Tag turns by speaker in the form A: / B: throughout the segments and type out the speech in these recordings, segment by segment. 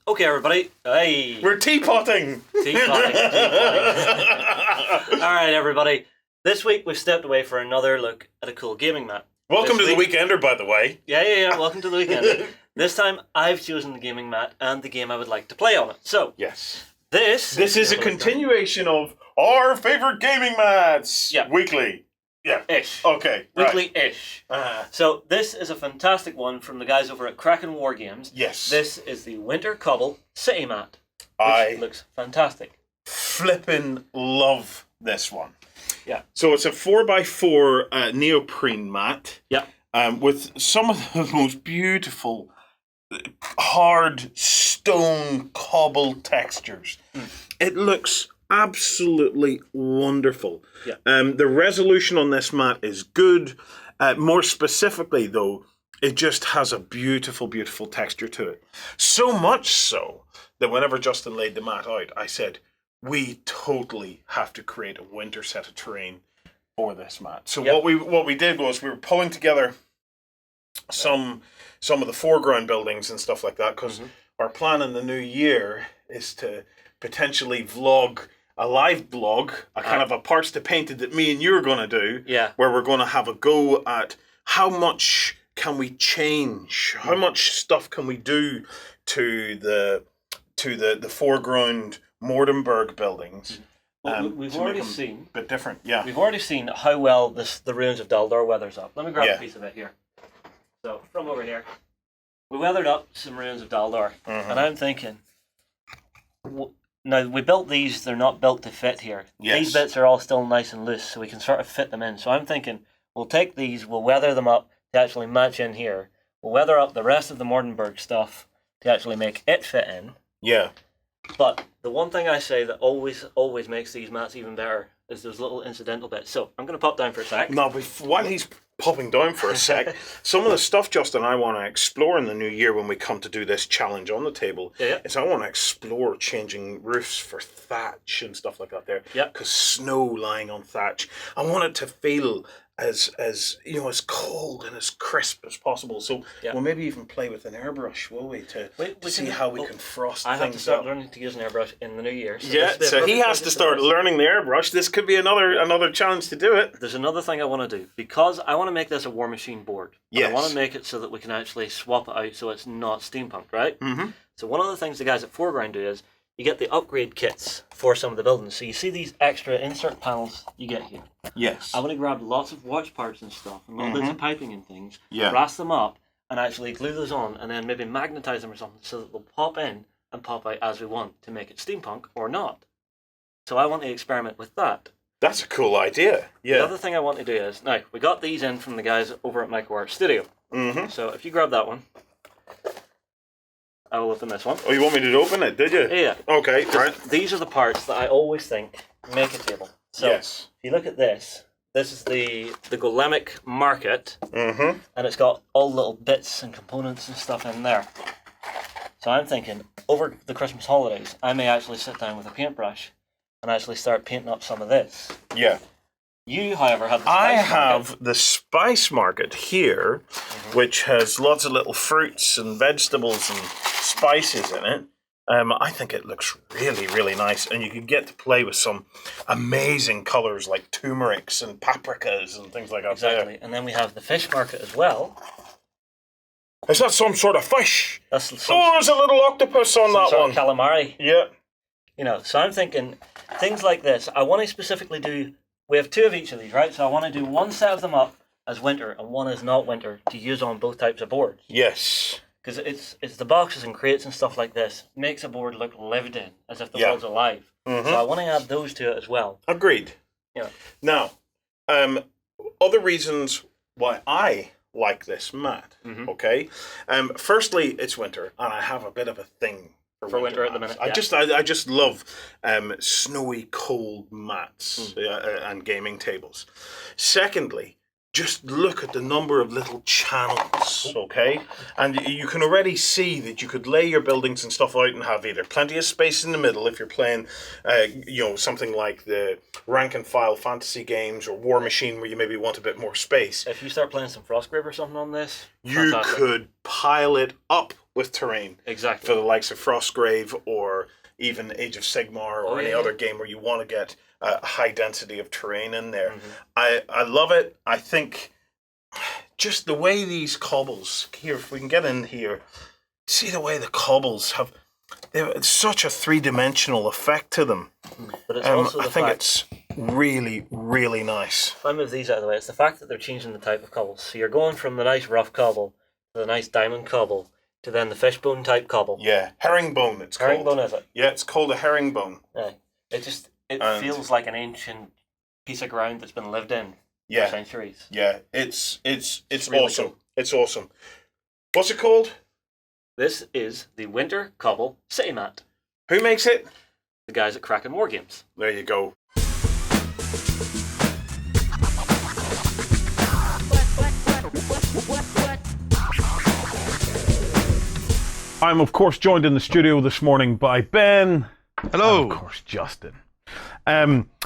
A: Okay, everybody. Hey.
B: We're teapotting.
A: Teapotting. All right, everybody. This week we've stepped away for another look at a cool gaming mat.
B: Welcome to the Weekender, by the way.
A: Yeah. Welcome to the Weekender. This time I've chosen the gaming mat and the game I would like to play on it. So,
B: yes,
A: this
B: is a continuation of our favorite gaming mats.
A: Yeah.
B: Weekly. Yeah.
A: Ish.
B: Okay.
A: Weekly-ish. So this is a fantastic one from the guys over at Kraken War Games.
B: Yes.
A: This is the Winter Cobble City Mat, which looks fantastic.
B: Flippin' love this one.
A: Yeah.
B: So it's a 4x4 neoprene mat.
A: Yeah.
B: With some of the most beautiful hard stone cobble textures. It looks absolutely wonderful.
A: Yeah.
B: The resolution on this mat is good. More specifically, though, it just has a beautiful, beautiful texture to it. So much so that whenever Justin laid the mat out, I said, we totally have to create a winter set of terrain for this mat. So what we did was we were pulling together some of the foreground buildings and stuff like that, because our plan in the new year is to potentially vlog a live blog, a kind of a parts to painted that me and you are going to do, where we're going to have a go at how much can we change, how much stuff can we do to the foreground Mordenberg buildings.
A: We've already seen
B: a bit different. Yeah,
A: we've already seen how well the ruins of Daldor weathers up. Let me grab a piece of it here. So from over here, we weathered up some ruins of Daldor, and I'm thinking. Now, we built these, they're not built to fit here.
B: Yes.
A: These bits are all still nice and loose, so we can sort of fit them in. So I'm thinking, we'll take these, we'll weather them up to actually match in here. We'll weather up the rest of the Mordenberg stuff to actually make it fit in.
B: Yeah.
A: But the one thing I say that always makes these mats even better is those little incidental bits. So I'm going to pop down for a sec.
B: Now, while he's popping down for a sec, some of the stuff, Justin, I want to explore in the new year when we come to do this challenge on the table is I want to explore changing roofs for thatch and stuff like that there.
A: Yeah.
B: Because snow lying on thatch, I want it to feel as as cold and as crisp as possible. So we'll maybe even play with an airbrush, will we, to see how we can frost things up.
A: I have to start learning to use an airbrush in the new year.
B: So he has to start learning the airbrush. This could be another challenge to do it.
A: There's another thing I want to do, because I want to make this a War Machine board.
B: Yes.
A: I want to make it so that we can actually swap it out so it's not steampunked, right?
B: Mm-hmm.
A: So one of the things the guys at Foreground do is you get the upgrade kits for some of the buildings. So you see these extra insert panels you get here.
B: Yes.
A: I want to grab lots of watch parts and stuff and little bits of piping and things,
B: Yeah.
A: brass them up and actually glue those on and then maybe magnetize them or something so that they'll pop in and pop out as we want to make it steampunk or not. So I want to experiment with that.
B: That's a cool idea. Yeah.
A: The other thing I want to do is, now, we got these in from the guys over at Micro Art Studio.
B: Mm-hmm.
A: So if you grab that one, I will open this one.
B: Oh, you want me to open it, did you?
A: Yeah.
B: Okay, right.
A: These are the parts that I always think make a table. So
B: Yes.
A: if you look at this is the Golemic Market,
B: Mm-hmm.
A: and it's got all the little bits and components and stuff in there. So I'm thinking, over the Christmas holidays, I may actually sit down with a paintbrush and actually start painting up some of this.
B: Yeah.
A: You, however, have the
B: I
A: Spice
B: have
A: Market.
B: the Spice Market here, which has lots of little fruits and vegetables and spices in it. I think it looks really, really nice, and you can get to play with some amazing colours like turmerics and paprikas and things like that.
A: Exactly. And then we have the Fish Market as well.
B: Is that some sort of fish?
A: That's some,
B: Oh, there's a little octopus on that
A: sort
B: one.
A: of calamari.
B: Yeah.
A: You know, so I'm thinking things like this. I want to specifically do. We have two of each of these, right? So I want to do one set of them up as winter and one as not winter to use on both types of boards.
B: Yes.
A: Because it's the boxes and crates and stuff like this makes a board look lived in, as if the world's alive.
B: Mm-hmm.
A: So I want to add those to it as well.
B: Agreed.
A: Yeah.
B: Now, other reasons why I like this mat. Okay. Firstly, it's winter, and I have a bit of a thing for
A: winter at the
B: mats.
A: minute.
B: I just love snowy, cold mats and gaming tables. Secondly, just look at the number of little channels, okay? And you can already see that you could lay your buildings and stuff out and have either plenty of space in the middle if you're playing, something like the rank and file fantasy games or War Machine where you maybe want a bit more space.
A: If you start playing some Frostgrave or something on this,
B: you could pile it up with terrain.
A: Exactly.
B: For the likes of Frostgrave or even Age of Sigmar or any other game where you want to get a high density of terrain in there. I love it. I think just the way these cobbles, here, if we can get in here, see the way the cobbles have such a three-dimensional effect to them.
A: But it's also
B: I think it's really, really nice.
A: If I move these out of the way, it's the fact that they're changing the type of cobbles. So you're going from the nice rough cobble to the nice diamond cobble to then the fishbone type cobble.
B: Yeah, herringbone it's called.
A: Herringbone, is it?
B: Yeah, it's called a herringbone.
A: Yeah. It feels like an ancient piece of ground that's been lived in for centuries.
B: Yeah, it's
A: really
B: awesome.
A: cool.
B: It's awesome. What's it called?
A: This is the Winter Cobble City Mat.
B: Who makes it?
A: The guys at Kraken War Games.
B: There you go. I'm of course joined in the studio this morning by Ben.
C: Hello.
B: And of course, Justin.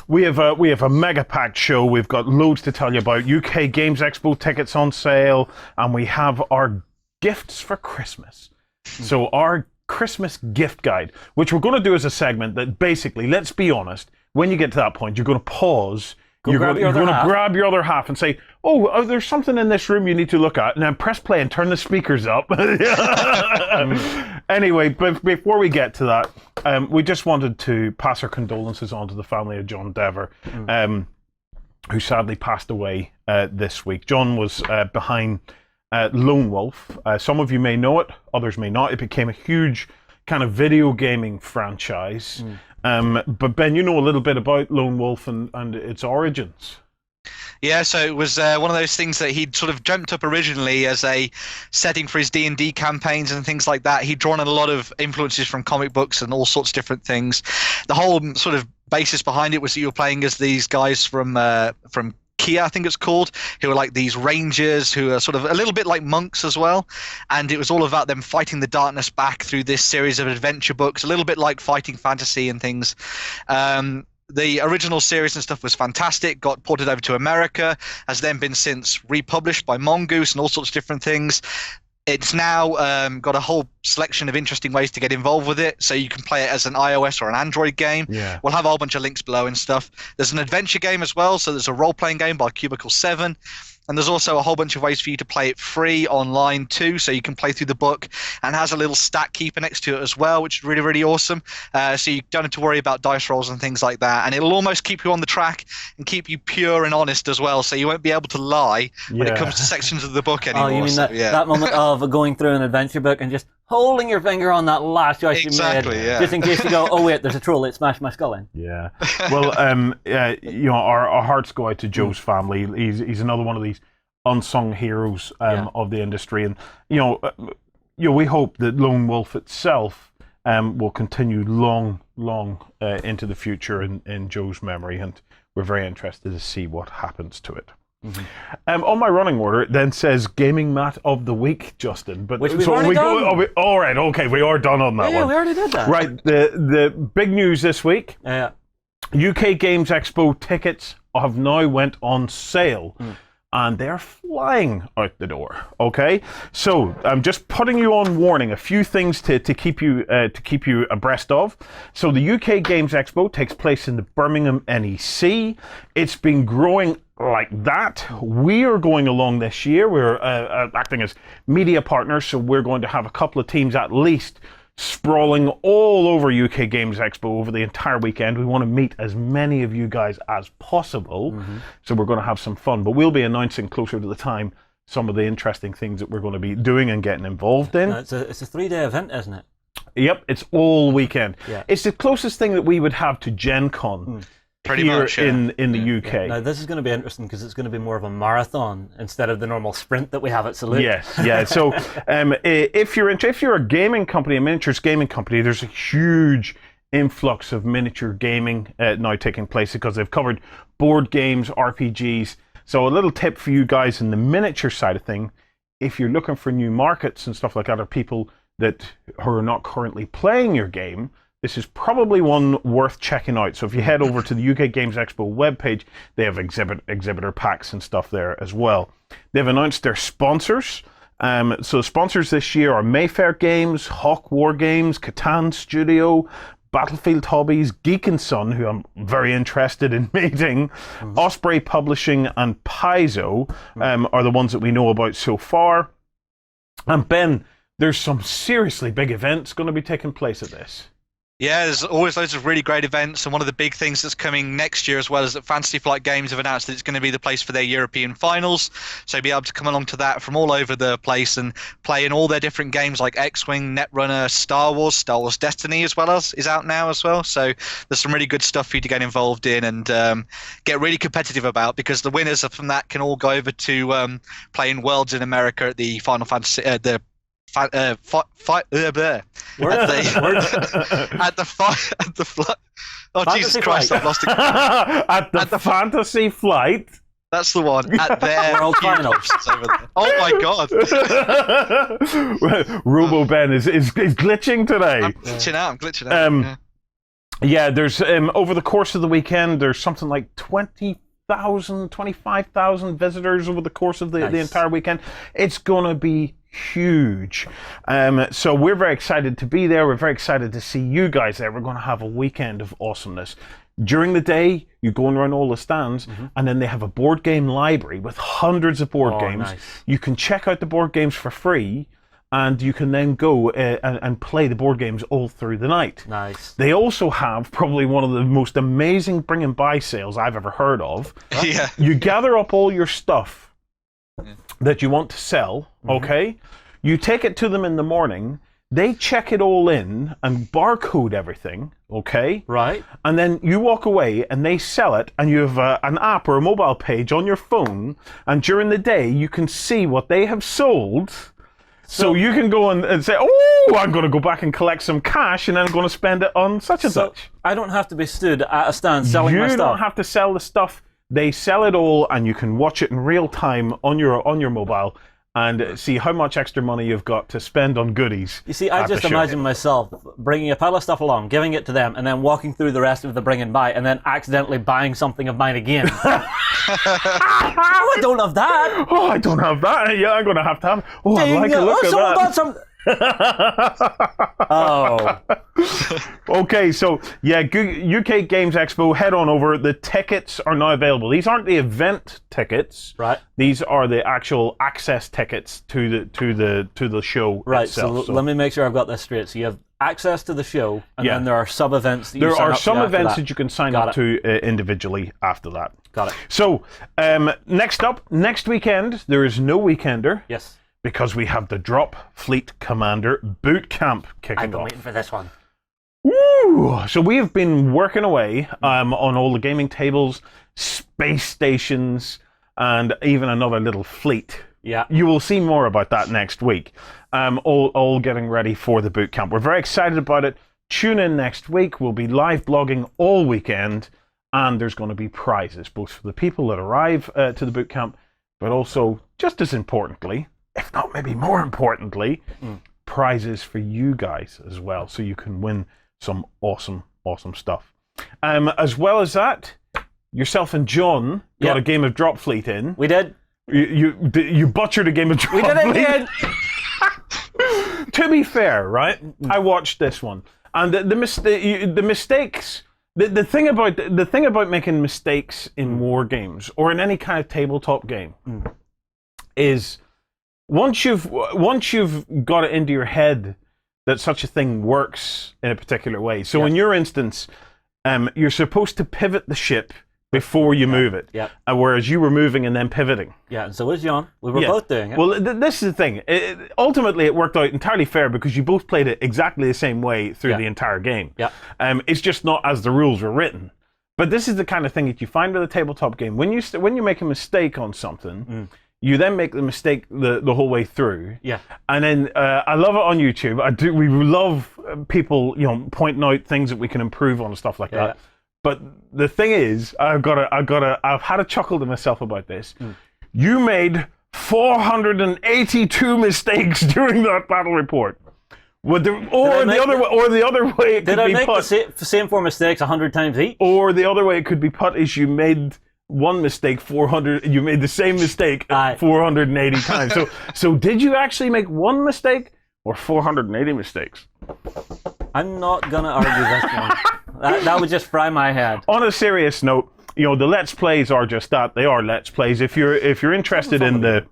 B: We have a mega packed show. We've got loads to tell you about. UK Games Expo tickets on sale, and we have our gifts for Christmas. So our Christmas gift guide, which we're going to do as a segment that basically, let's be honest, when you get to that point, you're going to pause. You're going to grab your other half and say, oh, there's something in this room you need to look at. And then press play and turn the speakers up. Anyway, but before we get to that, we just wanted to pass our condolences on to the family of John Dever, who sadly passed away this week. John was behind Lone Wolf. Some of you may know it, others may not. It became a huge kind of video gaming franchise. But Ben, you know a little bit about Lone Wolf and its origins.
C: Yeah, so it was one of those things that he'd sort of dreamt up originally as a setting for his D&D campaigns and things like that. He'd drawn in a lot of influences from comic books and all sorts of different things. The whole sort of basis behind it was that you were playing as these guys from Kia, I think it's called, who are like these rangers who are sort of a little bit like monks as well. And it was all about them fighting the darkness back through this series of adventure books, a little bit like fighting fantasy and things. The original series and stuff was fantastic, got ported over to America, has then been since republished by Mongoose and all sorts of different things. It's now got a whole selection of interesting ways to get involved with it. So you can play it as an iOS or an Android game.
B: Yeah.
C: We'll have a whole bunch of links below and stuff. There's an adventure game as well. So there's a role-playing game by Cubicle 7. And there's also a whole bunch of ways for you to play it free online too. So you can play through the book, and has a little stat keeper next to it as well, which is really, really awesome. So you don't have to worry about dice rolls and things like that. And it'll almost keep you on the track and keep you pure and honest as well. So you won't be able to lie when it comes to sections of the book anymore.
A: Oh, you mean that moment of going through an adventure book and just holding your finger on that last choice you made, just in case you go, oh wait, there's a troll, it smashed my skull in. Yeah.
B: Well, our hearts go out to Joe's family. He's another one of these unsung heroes of the industry, and we hope that Lone Wolf itself will continue long into the future in Joe's memory, and we're very interested to see what happens to it. On my running order, it then says Gaming Mat of the Week, Justin. But
A: which we've already done.
B: All right, okay, we are done on that one.
A: Yeah, we already did that.
B: Right, the big news this week. UK Games Expo tickets have now went on sale. And they're flying out the door. Okay, so I'm just putting you on warning. A few things to keep you abreast of. So the UK Games Expo takes place in the Birmingham NEC. It's been growing like that. We are going along this year. We're acting as media partners, so we're going to have a couple of teams at least sprawling all over UK Games Expo over the entire weekend. We want to meet as many of you guys as possible, so we're going to have some fun. But we'll be announcing closer to the time some of the interesting things that we're going to be doing and getting involved in.
A: No, it's a 3-day event, isn't it?
B: Yep, it's all weekend.
A: Yeah.
B: It's the closest thing that we would have to Gen Con. Pretty much, in the UK.
A: Yeah. Now this is going to be interesting because it's going to be more of a marathon instead of the normal sprint that we have at Salute.
B: Yes, yeah. So if you're a gaming company, a miniatures gaming company, there's a huge influx of miniature gaming now taking place because they've covered board games, RPGs, So a little tip for you guys in the miniature side of thing, if you're looking for new markets and stuff like that, or people that who are not currently playing your game, this is probably one worth checking out. So if you head over to the UK Games Expo webpage, they have exhibitor packs and stuff there as well. They've announced their sponsors. So sponsors this year are Mayfair Games, Hawk War Games, Catan Studio, Battlefield Hobbies, Geek and Son, who I'm very interested in meeting, Osprey Publishing, and Paizo are the ones that we know about so far. And Ben, there's some seriously big events going to be taking place at this.
C: Yeah, there's always loads of really great events, and one of the big things that's coming next year as well is that Fantasy Flight Games have announced that it's going to be the place for their European finals, so you'll be able to come along to that from all over the place and play in all their different games like X-Wing, Netrunner, Star Wars Destiny as well as is out now as well, so there's some really good stuff for you to get involved in and get really competitive about, because the winners from that can all go over to play in Worlds in America at the Final Fantasy, oh Jesus Christ, I've lost it.
B: At the Fantasy Flight.
C: That's the one. At their
A: World Finals
C: over there. Oh my God.
B: Robo Ben is glitching today.
C: I'm glitching out.
B: Yeah, there's over the course of the weekend, there's something like 20,000, 25,000 visitors over the course of the entire weekend. It's gonna be huge. So we're very excited to be there. We're very excited to see you guys there. We're going to have a weekend of awesomeness. During the day, you go and run all the stands, and then they have a board game library with hundreds of board games. Nice. You can check out the board games for free, and you can then go and play the board games all through the night.
A: Nice.
B: They also have probably one of the most amazing bring and buy sales I've ever heard of.
C: Yeah.
B: You gather up all your stuff that you want to sell, okay? You take it to them in the morning, they check it all in and barcode everything, okay?
A: Right.
B: And then you walk away and they sell it, and you have an app or a mobile page on your phone, and during the day you can see what they have sold, so you can go and say, oh, I'm going to go back and collect some cash, and then I'm going to spend it on such and such.
A: I don't have to be stood at a stand selling my stuff.
B: You don't have to sell the stuff. They sell it all, and you can watch it in real time on your mobile and see how much extra money you've got to spend on goodies.
A: You see, I just imagine myself bringing a pile of stuff along, giving it to them, and then walking through the rest of the bring and buy, and then accidentally buying something of mine again. I don't have that.
B: Oh, I don't have that. Yeah, I'm going to have. Oh, I like a look at that.
A: Got some... Oh.
B: Okay, so yeah, UK Games Expo, head on over. The tickets are now available. These aren't the event tickets.
A: Right.
B: These are the actual access tickets to the show itself.
A: So let me make sure I've got this straight. So you have access to the show, and then there are sub-events that you
B: There
A: sign
B: are
A: up
B: some
A: to
B: events
A: after
B: that you can sign up to individually after that.
A: Got it.
B: So, next up, next weekend, there is no Weekender.
A: Yes.
B: Because we have the Dropfleet Commander Boot Camp kicking off.
A: I've been waiting for this one.
B: Woo! So we have been working away on all the gaming tables, space stations, and even another little fleet.
A: Yeah.
B: You will see more about that next week. All getting ready for the boot camp. We're very excited about it. Tune in next week. We'll be live blogging all weekend, and there's going to be prizes, both for the people that arrive to the boot camp, but also, just as importantly, if not maybe more importantly, prizes for you guys as well, so you can win some awesome stuff. As well as that, yourself and John got a game of Dropfleet in.
A: We did.
B: You butchered a game of Dropfleet.
A: We did again.
B: To be fair, right? I watched this one, and the mistakes. The thing about making mistakes in war games or in any kind of tabletop game is once you've got it into your head that such a thing works in a particular way. So in your instance, you're supposed to pivot the ship before you move it.
A: Yeah.
B: Whereas you were moving and then pivoting.
A: Yeah, and so was John. We were both doing it.
B: Well, this is the thing. Ultimately, it worked out entirely fair because you both played it exactly the same way through the entire game.
A: Yeah.
B: It's just not as the rules were written. But this is the kind of thing that you find with a tabletop game. When you make a mistake on something, you then make the mistake the whole way through.
A: Yeah.
B: And then I love it on YouTube. We love people pointing out things that we can improve on and stuff like that. But the thing is, I've had a chuckle to myself about this. You made 482 mistakes during that battle report. The other way it could be put.
A: Did I make the same 4 mistakes 100 times each?
B: Or the other way it could be put is you made one mistake 400. You made the same mistake 480 times. So did you actually make one mistake or 480 mistakes?
A: I'm not gonna argue this one. That would just fry my head.
B: On a serious note, the Let's Plays are just that. They are Let's Plays. If you're interested in the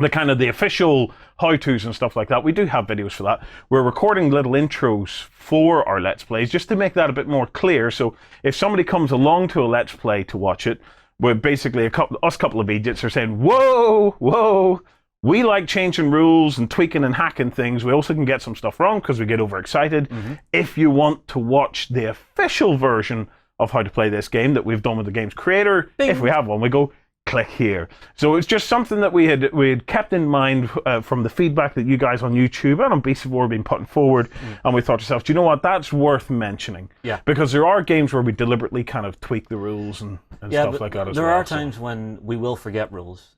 B: kind of the official how-tos and stuff like that, we do have videos for that. We're recording little intros for our Let's Plays just to make that a bit more clear. So if somebody comes along to a Let's Play to watch it, we're basically us couple of idiots are saying, whoa, we like changing rules and tweaking and hacking things. We also can get some stuff wrong because we get overexcited. If you want to watch the official version of how to play this game that we've done with the game's creator, if we have one, we go click here. So it's just something that we had kept in mind from the feedback that you guys on YouTube and on Beasts of War have been putting forward, and we thought to ourselves, do you know what, that's worth mentioning. Yeah. Because there are games where we deliberately kind of tweak the rules and stuff like that as well.
A: There are times when we will forget rules,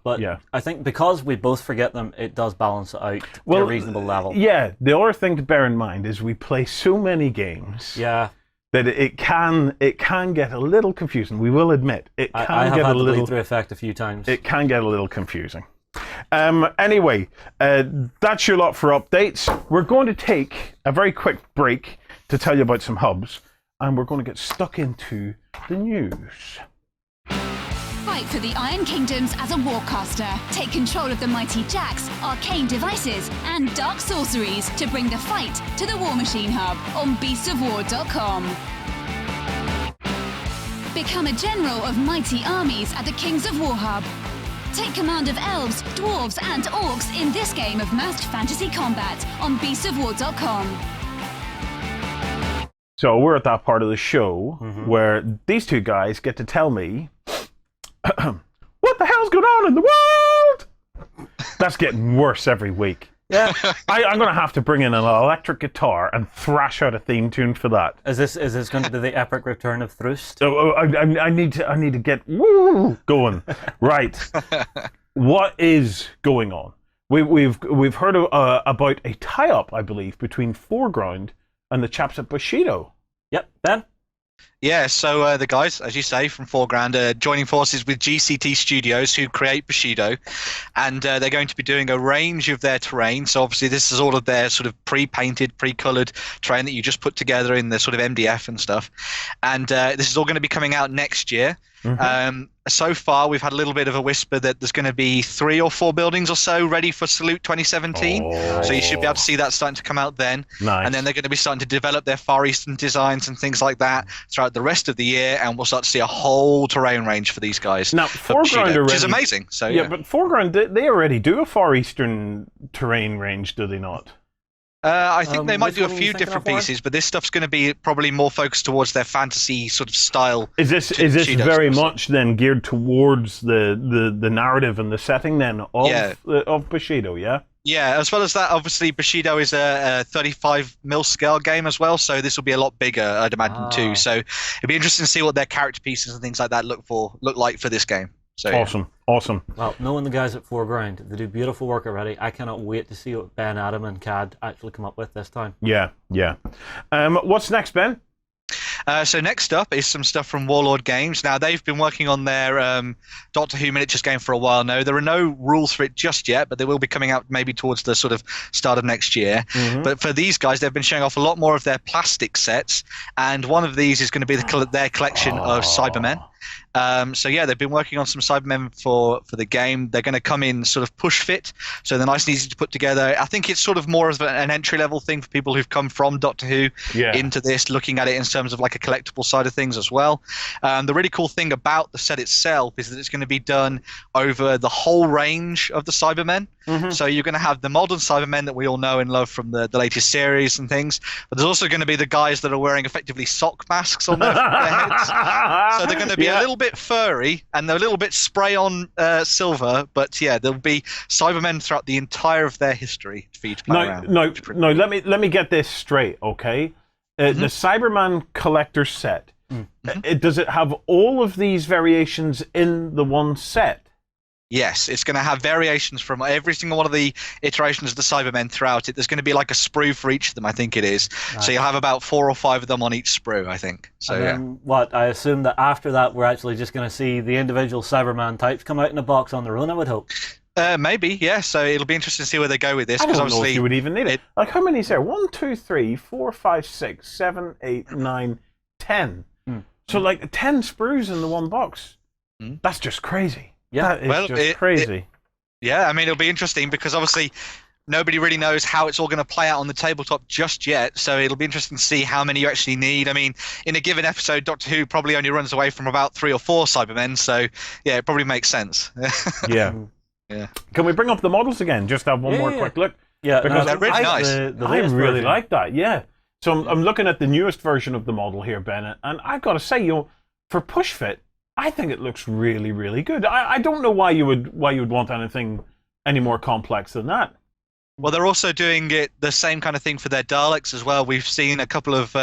A: but I think because we both forget them, it does balance it out to a reasonable level. Yeah,
B: the other thing to bear in mind is we play so many games.
A: Yeah.
B: That it can get a little confusing. We will admit it can
A: I have
B: get
A: had
B: a little.
A: the playthrough effect a few times.
B: It can get a little confusing. Anyway, that's your lot for updates. We're going to take a very quick break to tell you about some hubs, and we're going to get stuck into the news.
D: Fight for the Iron Kingdoms as a warcaster. Take control of the mighty jacks, arcane devices, and dark sorceries to bring the fight to the War Machine Hub on beastsofwar.com. Become a general of mighty armies at the Kings of War Hub. Take command of elves, dwarves, and orcs in this game of massed fantasy combat on beastsofwar.com.
B: So we're at that part of the show where these two guys get to tell me what the hell's going on in the world? That's getting worse every week.
A: Yeah,
B: I'm going to have to bring in an electric guitar and thrash out a theme tune for that.
A: Is this going to be the epic return of Thrust?
B: I need to get going. Right. What is going on? We've heard about a tie-up, I believe, between Foreground and the chaps at Bushido.
A: Yep, Ben.
C: Yeah, so the guys, as you say, from Foreground are joining forces with GCT Studios, who create Bushido, and they're going to be doing a range of their terrain. So obviously this is all of their sort of pre-painted, pre-coloured terrain that you just put together in the sort of MDF and stuff. And this is all going to be coming out next year. So far, we've had a little bit of a whisper that there's going to be 3 or 4 buildings or so ready for Salute 2017. So you should be able to see that starting to come out then.
B: Nice.
C: And then they're going to be starting to develop their Far Eastern designs and things like that throughout the rest of the year, and we'll start to see a whole terrain range for these guys.
B: Now, Foreground already,
C: which is amazing. So yeah,
B: but Foreground, they already do a Far Eastern terrain range, do they not?
C: I think they might do a few different pieces, but this stuff's going to be probably more focused towards their fantasy sort of style.
B: Is this very much then geared towards the narrative and the setting then of Bushido? Yeah.
C: Yeah, as well as that, obviously Bushido is a 35mm scale game as well, so this will be a lot bigger, I'd imagine too. So it'd be interesting to see what their character pieces and things like that look like for this game. So,
B: awesome.
A: Well, knowing the guys at Foreground, they do beautiful work already. I cannot wait to see what Ben, Adam, and Cad actually come up with this time.
B: Yeah. What's next, Ben?
C: So next up is some stuff from Warlord Games. Now, they've been working on their Doctor Who miniatures game for a while now. There are no rules for it just yet, but they will be coming out maybe towards the sort of start of next year. But for these guys, they've been showing off a lot more of their plastic sets, and one of these is going to be their collection of Cybermen. So yeah, they've been working on some Cybermen for the game. They're going to come in sort of push fit, so they're nice and easy to put together. I think it's sort of more of an entry level thing for people who've come from Doctor Who into this, looking at it in terms of like a collectible side of things as well. The really cool thing about the set itself is that it's going to be done over the whole range of the Cybermen. So you're going to have the modern Cybermen that we all know and love from the latest series and things, but there's also going to be the guys that are wearing effectively sock masks on their heads. So they're going to be a little bit furry and they're a little bit spray on silver, but yeah, there'll be Cybermen throughout the entire of their history for you to play around.
B: No, let me get this straight, okay? The Cyberman collector set Does it have all of these variations in the one set?
C: Yes, it's going to have variations from every single one of the iterations of the Cybermen throughout it. There's going to be like a sprue for each of them, I think it is. Nice. So you'll have about 4 or 5 of them on each sprue, I think. So
A: and then, what, I assume that after that we're actually just going to see the individual Cyberman types come out in a box on their own, I would hope.
C: Maybe, yeah. So it'll be interesting to see where they go with this.
B: I don't know
C: obviously
B: if you would even need it. Like, how many is there? 1, 2, 3, 4, 5, 6, 7, 8, 9, 10. So like 10 sprues in the one box. That's just crazy.
A: Yeah,
B: that is just crazy.
C: Yeah, I mean, it'll be interesting because obviously nobody really knows how it's all going to play out on the tabletop just yet. So it'll be interesting to see how many you actually need. I mean, in a given episode, Doctor Who probably only runs away from about 3 or 4 Cybermen. So yeah, it probably makes sense.
B: Yeah. Can we bring up the models again? Just have one more quick look.
C: Yeah,
B: because
C: they're really nice.
B: I really like that. Yeah. So I'm looking at the newest version of the model here, Bennett, and I've got to say, for push fit, I think it looks really, really good. I don't know why you would want anything any more complex than that.
C: Well, they're also doing the same kind of thing for their Daleks as well. We've seen a couple of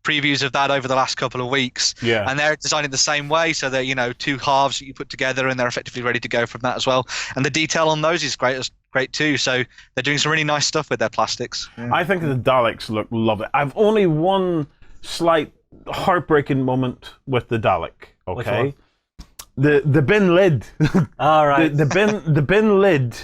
C: previews of that over the last couple of weeks.
B: Yeah.
C: And they're designed in the same way, so they're 2 halves that you put together, and they're effectively ready to go from that as well. And the detail on those is great too. So they're doing some really nice stuff with their plastics. Yeah.
B: I think the Daleks look lovely. I've only one slight heartbreaking moment with the Dalek. Okay. The bin lid.
A: All right.
B: the bin lid.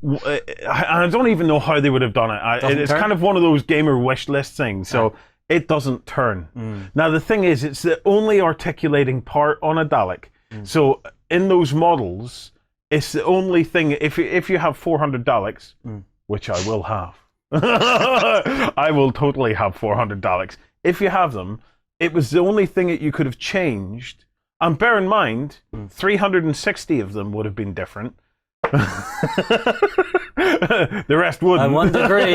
B: And I don't even know how they would have done it. It's kind of one of those gamer wish list things. So it doesn't turn. Now the thing is, it's the only articulating part on a Dalek. So in those models, it's the only thing. If you have 400 Daleks, which I will have, I will totally have 400 Daleks. If you have them, it was the only thing that you could have changed. And bear in mind, 360 of them would have been different. The rest wouldn't.
A: I wouldn't agree.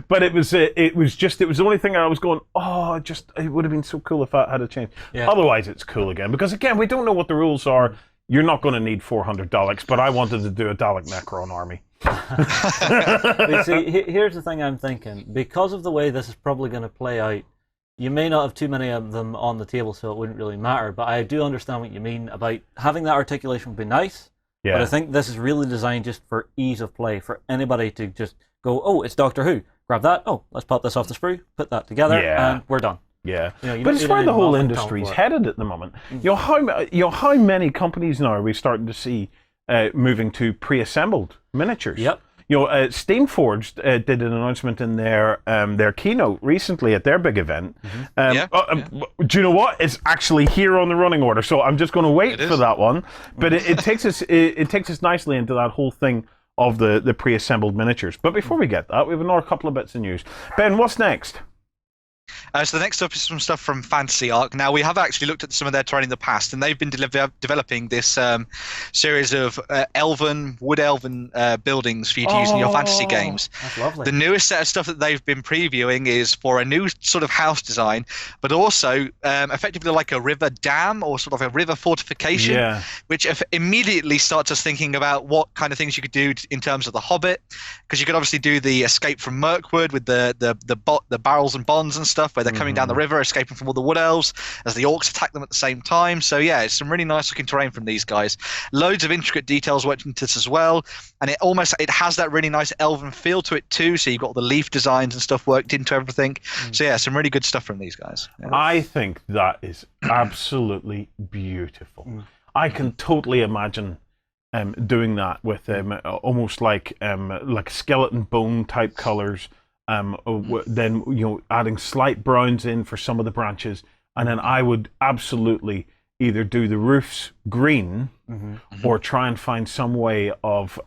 B: But it was the only thing I was going, it would have been so cool if that had a change. Yeah. Otherwise, it's cool again. Because again, we don't know what the rules are. You're not going to need 400 Daleks, but I wanted to do a Dalek Necron army.
A: You see, here's the thing I'm thinking. Because of the way this is probably going to play out, you may not have too many of them on the table, so it wouldn't really matter. But I do understand what you mean about having that articulation would be nice. Yeah. But I think this is really designed just for ease of play, for anybody to just go, oh, it's Doctor Who. Grab that. Oh, let's pop this off the sprue, put that together, and we're done.
B: Yeah. But it's where the whole industry's headed at the moment. How many companies now are we starting to see moving to pre-assembled miniatures?
A: Yep.
B: Steamforged did an announcement in their keynote recently at their big event. Do you know what? It's actually here on the running order, so I'm just going to wait for that one. But it takes us nicely into that whole thing of the pre-assembled miniatures. But before we get that, we have another couple of bits of news. Ben, what's next?
C: So the next up is some stuff from Fantasy Arc. Now, we have actually looked at some of their terrain in the past, and they've been developing this series of wood elven buildings for you to use in your fantasy games.
A: That's lovely.
C: The newest set of stuff that they've been previewing is for a new sort of house design, but also effectively like a river dam or sort of a river fortification, which immediately starts us thinking about what kind of things you could do in terms of the Hobbit, because you could obviously do the escape from Mirkwood with the barrels and bonds and stuff, where they're coming down the river, escaping from all the wood elves as the orcs attack them at the same time. So yeah, it's some really nice looking terrain from these guys. Loads of intricate details worked into this as well, and it has that really nice elven feel to it too. So you've got all the leaf designs and stuff worked into everything. So yeah, some really good stuff from these guys. Yeah.
B: I think that is absolutely beautiful. I can totally imagine doing that with almost like skeleton bone type colors. Then adding slight browns in for some of the branches, and then I would absolutely either do the roofs green or try and find some way of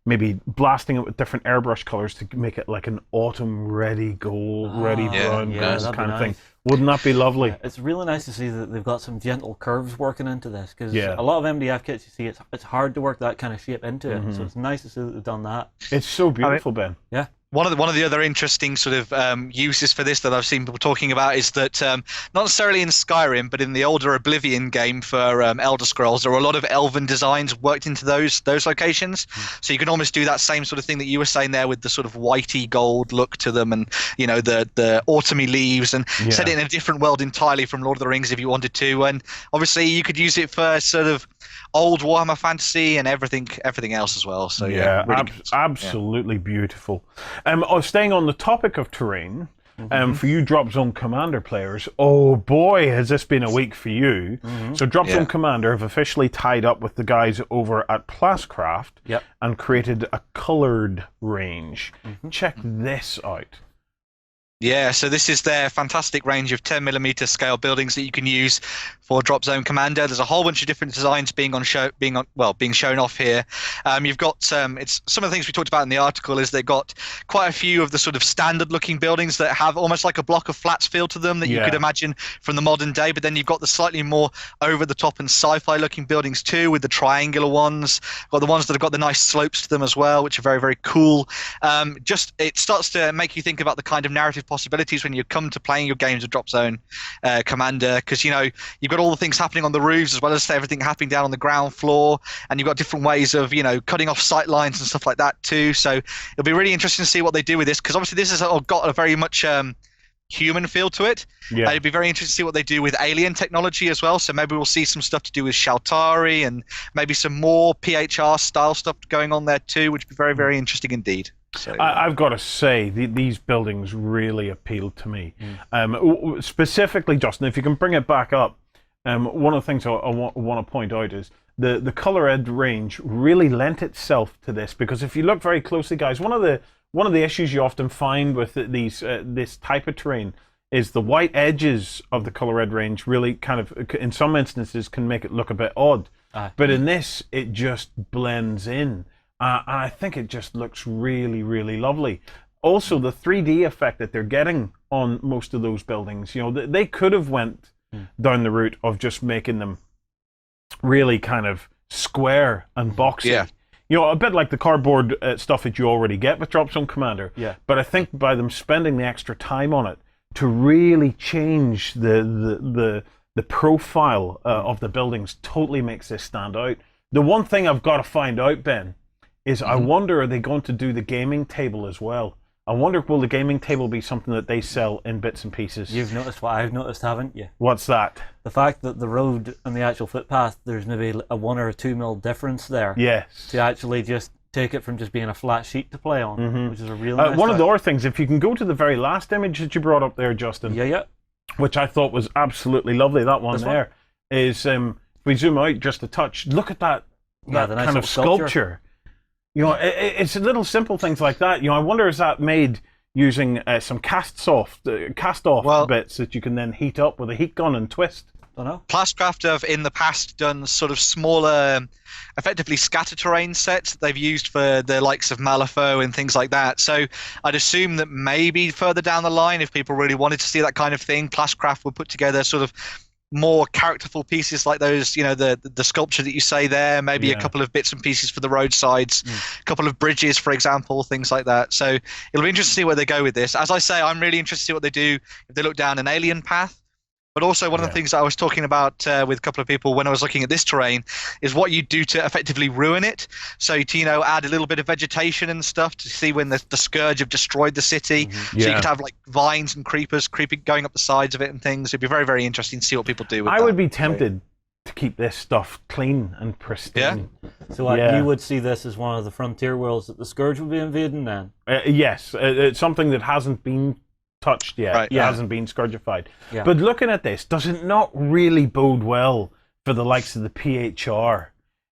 B: maybe blasting it with different airbrush colors to make it like an autumn ready gold, ready brown kind of thing. Wouldn't that be lovely?
A: It's really nice to see that they've got some gentle curves working into this, because a lot of MDF kits you see, it's hard to work that kind of shape into it. So it's nice to see that they've done that.
B: It's so beautiful, Ben.
A: Yeah.
C: One of the other interesting sort of uses for this that I've seen people talking about is that not necessarily in Skyrim, but in the older Oblivion game for Elder Scrolls, there are a lot of elven designs worked into those locations. So you can almost do that same sort of thing that you were saying there with the sort of whitey gold look to them, and the autumny leaves, and set it in a different world entirely from Lord of the Rings if you wanted to. And obviously you could use it for sort of old Warhammer Fantasy and everything else as well. So really
B: absolutely beautiful. Staying on the topic of terrain, for you Drop Zone Commander players, oh boy, has this been a week for you. So Drop Zone Commander have officially tied up with the guys over at PlastCraft and created a colored range. Check this out.
C: Yeah, so this is their fantastic range of 10mm scale buildings that you can use for Drop Zone Commander. There's a whole bunch of different designs being shown off here. You've got it's some of the things we talked about in the article is they've got quite a few of the sort of standard looking buildings that have almost like a block of flats feel to them that you could imagine from the modern day, but then you've got the slightly more over the top and sci-fi looking buildings too, with the triangular ones. Got the ones that have got the nice slopes to them as well, which are very, very cool. It starts to make you think about the kind of narrative possibilities when you come to playing your games of Drop Zone Commander, because you've got all the things happening on the roofs as well as everything happening down on the ground floor, and you've got different ways of cutting off sight lines and stuff like that too. So it'll be really interesting to see what they do with this, because obviously this has got a very much human feel to it. It'd be very interesting to see what they do with alien technology as well. So maybe we'll see some stuff to do with Shaltari and maybe some more PHR style stuff going on there too, which would be very, very interesting indeed. So,
B: I've got to say, these buildings really appealed to me. Specifically, Justin, if you can bring it back up, one of the things I want to point out is the color-ed range really lent itself to this, because if you look very closely, guys, one of the issues you often find with this type of terrain is the white edges of the color-ed range really kind of, in some instances, can make it look a bit odd. But in this, it just blends in. And I think it just looks really, really lovely. Also, the 3D effect that they're getting on most of those buildings, they could have went down the route of just making them really kind of square and boxy. A bit like the cardboard stuff that you already get with Drop Zone Commander. But I think by them spending the extra time on it to really change the profile of the buildings totally makes this stand out. The one thing I've got to find out, Ben, is I wonder, are they going to do the gaming table as well? I wonder, will the gaming table be something that they sell in bits and pieces?
A: You've noticed what I've noticed, haven't you?
B: What's that?
A: The fact that the road and the actual footpath, there's maybe a 1 or 2 mil difference there.
B: Yes.
A: To actually just take it from just being a flat sheet to play on, which is a real nice
B: one of the other things, if you can go to the very last image that you brought up there, Justin, which I thought was absolutely lovely, that one there, is, if we zoom out just a touch, look at that
A: nice
B: kind of sculpture. It's little simple things like that. I wonder, is that made using some cast-off bits that you can then heat up with a heat gun and twist?
A: I don't know.
C: PlastCraft have in the past done sort of smaller, effectively scatter terrain sets that they've used for the likes of Malifaux and things like that. So I'd assume that maybe further down the line, if people really wanted to see that kind of thing, PlastCraft would put together sort of more characterful pieces like those, the sculpture that you say there, maybe a couple of bits and pieces for the roadsides, a couple of bridges, for example, things like that. So it'll be interesting to see where they go with this. As I say, I'm really interested to see what they do if they look down an alien path. But also one of the things that I was talking about with a couple of people when I was looking at this terrain is what you do to effectively ruin it. So to add a little bit of vegetation and stuff to see when the Scourge have destroyed the city. So you could have like vines and creepers going up the sides of it and things. It'd be very, very interesting to see what people do with that.
B: I would be tempted to keep this stuff clean and pristine.
A: So you would see this as one of the frontier worlds that the Scourge would be invading then?
B: Yes, it's something that hasn't been touched yet. It hasn't been scourgified. But looking at this, does it not really bode well for the likes of the PHR?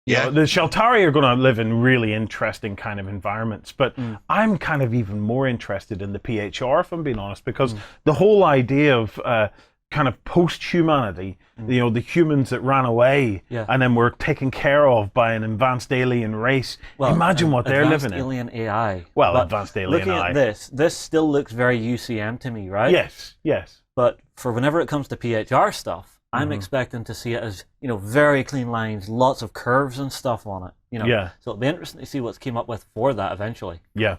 B: The Shaltari are going to live in really interesting kind of environments, but I'm kind of even more interested in the PHR, if I'm being honest, because the whole idea of kind of post-humanity, the humans that ran away and then were taken care of by an advanced alien race. Well, imagine what they're living in.
A: Advanced alien AI.
B: Well, advanced alien AI.
A: Looking at this still looks very UCM to me, right?
B: Yes.
A: But for whenever it comes to PHR stuff, I'm expecting to see it as, very clean lines, lots of curves and stuff on it. So it'll be interesting to see what's came up with for that eventually.
B: Yeah.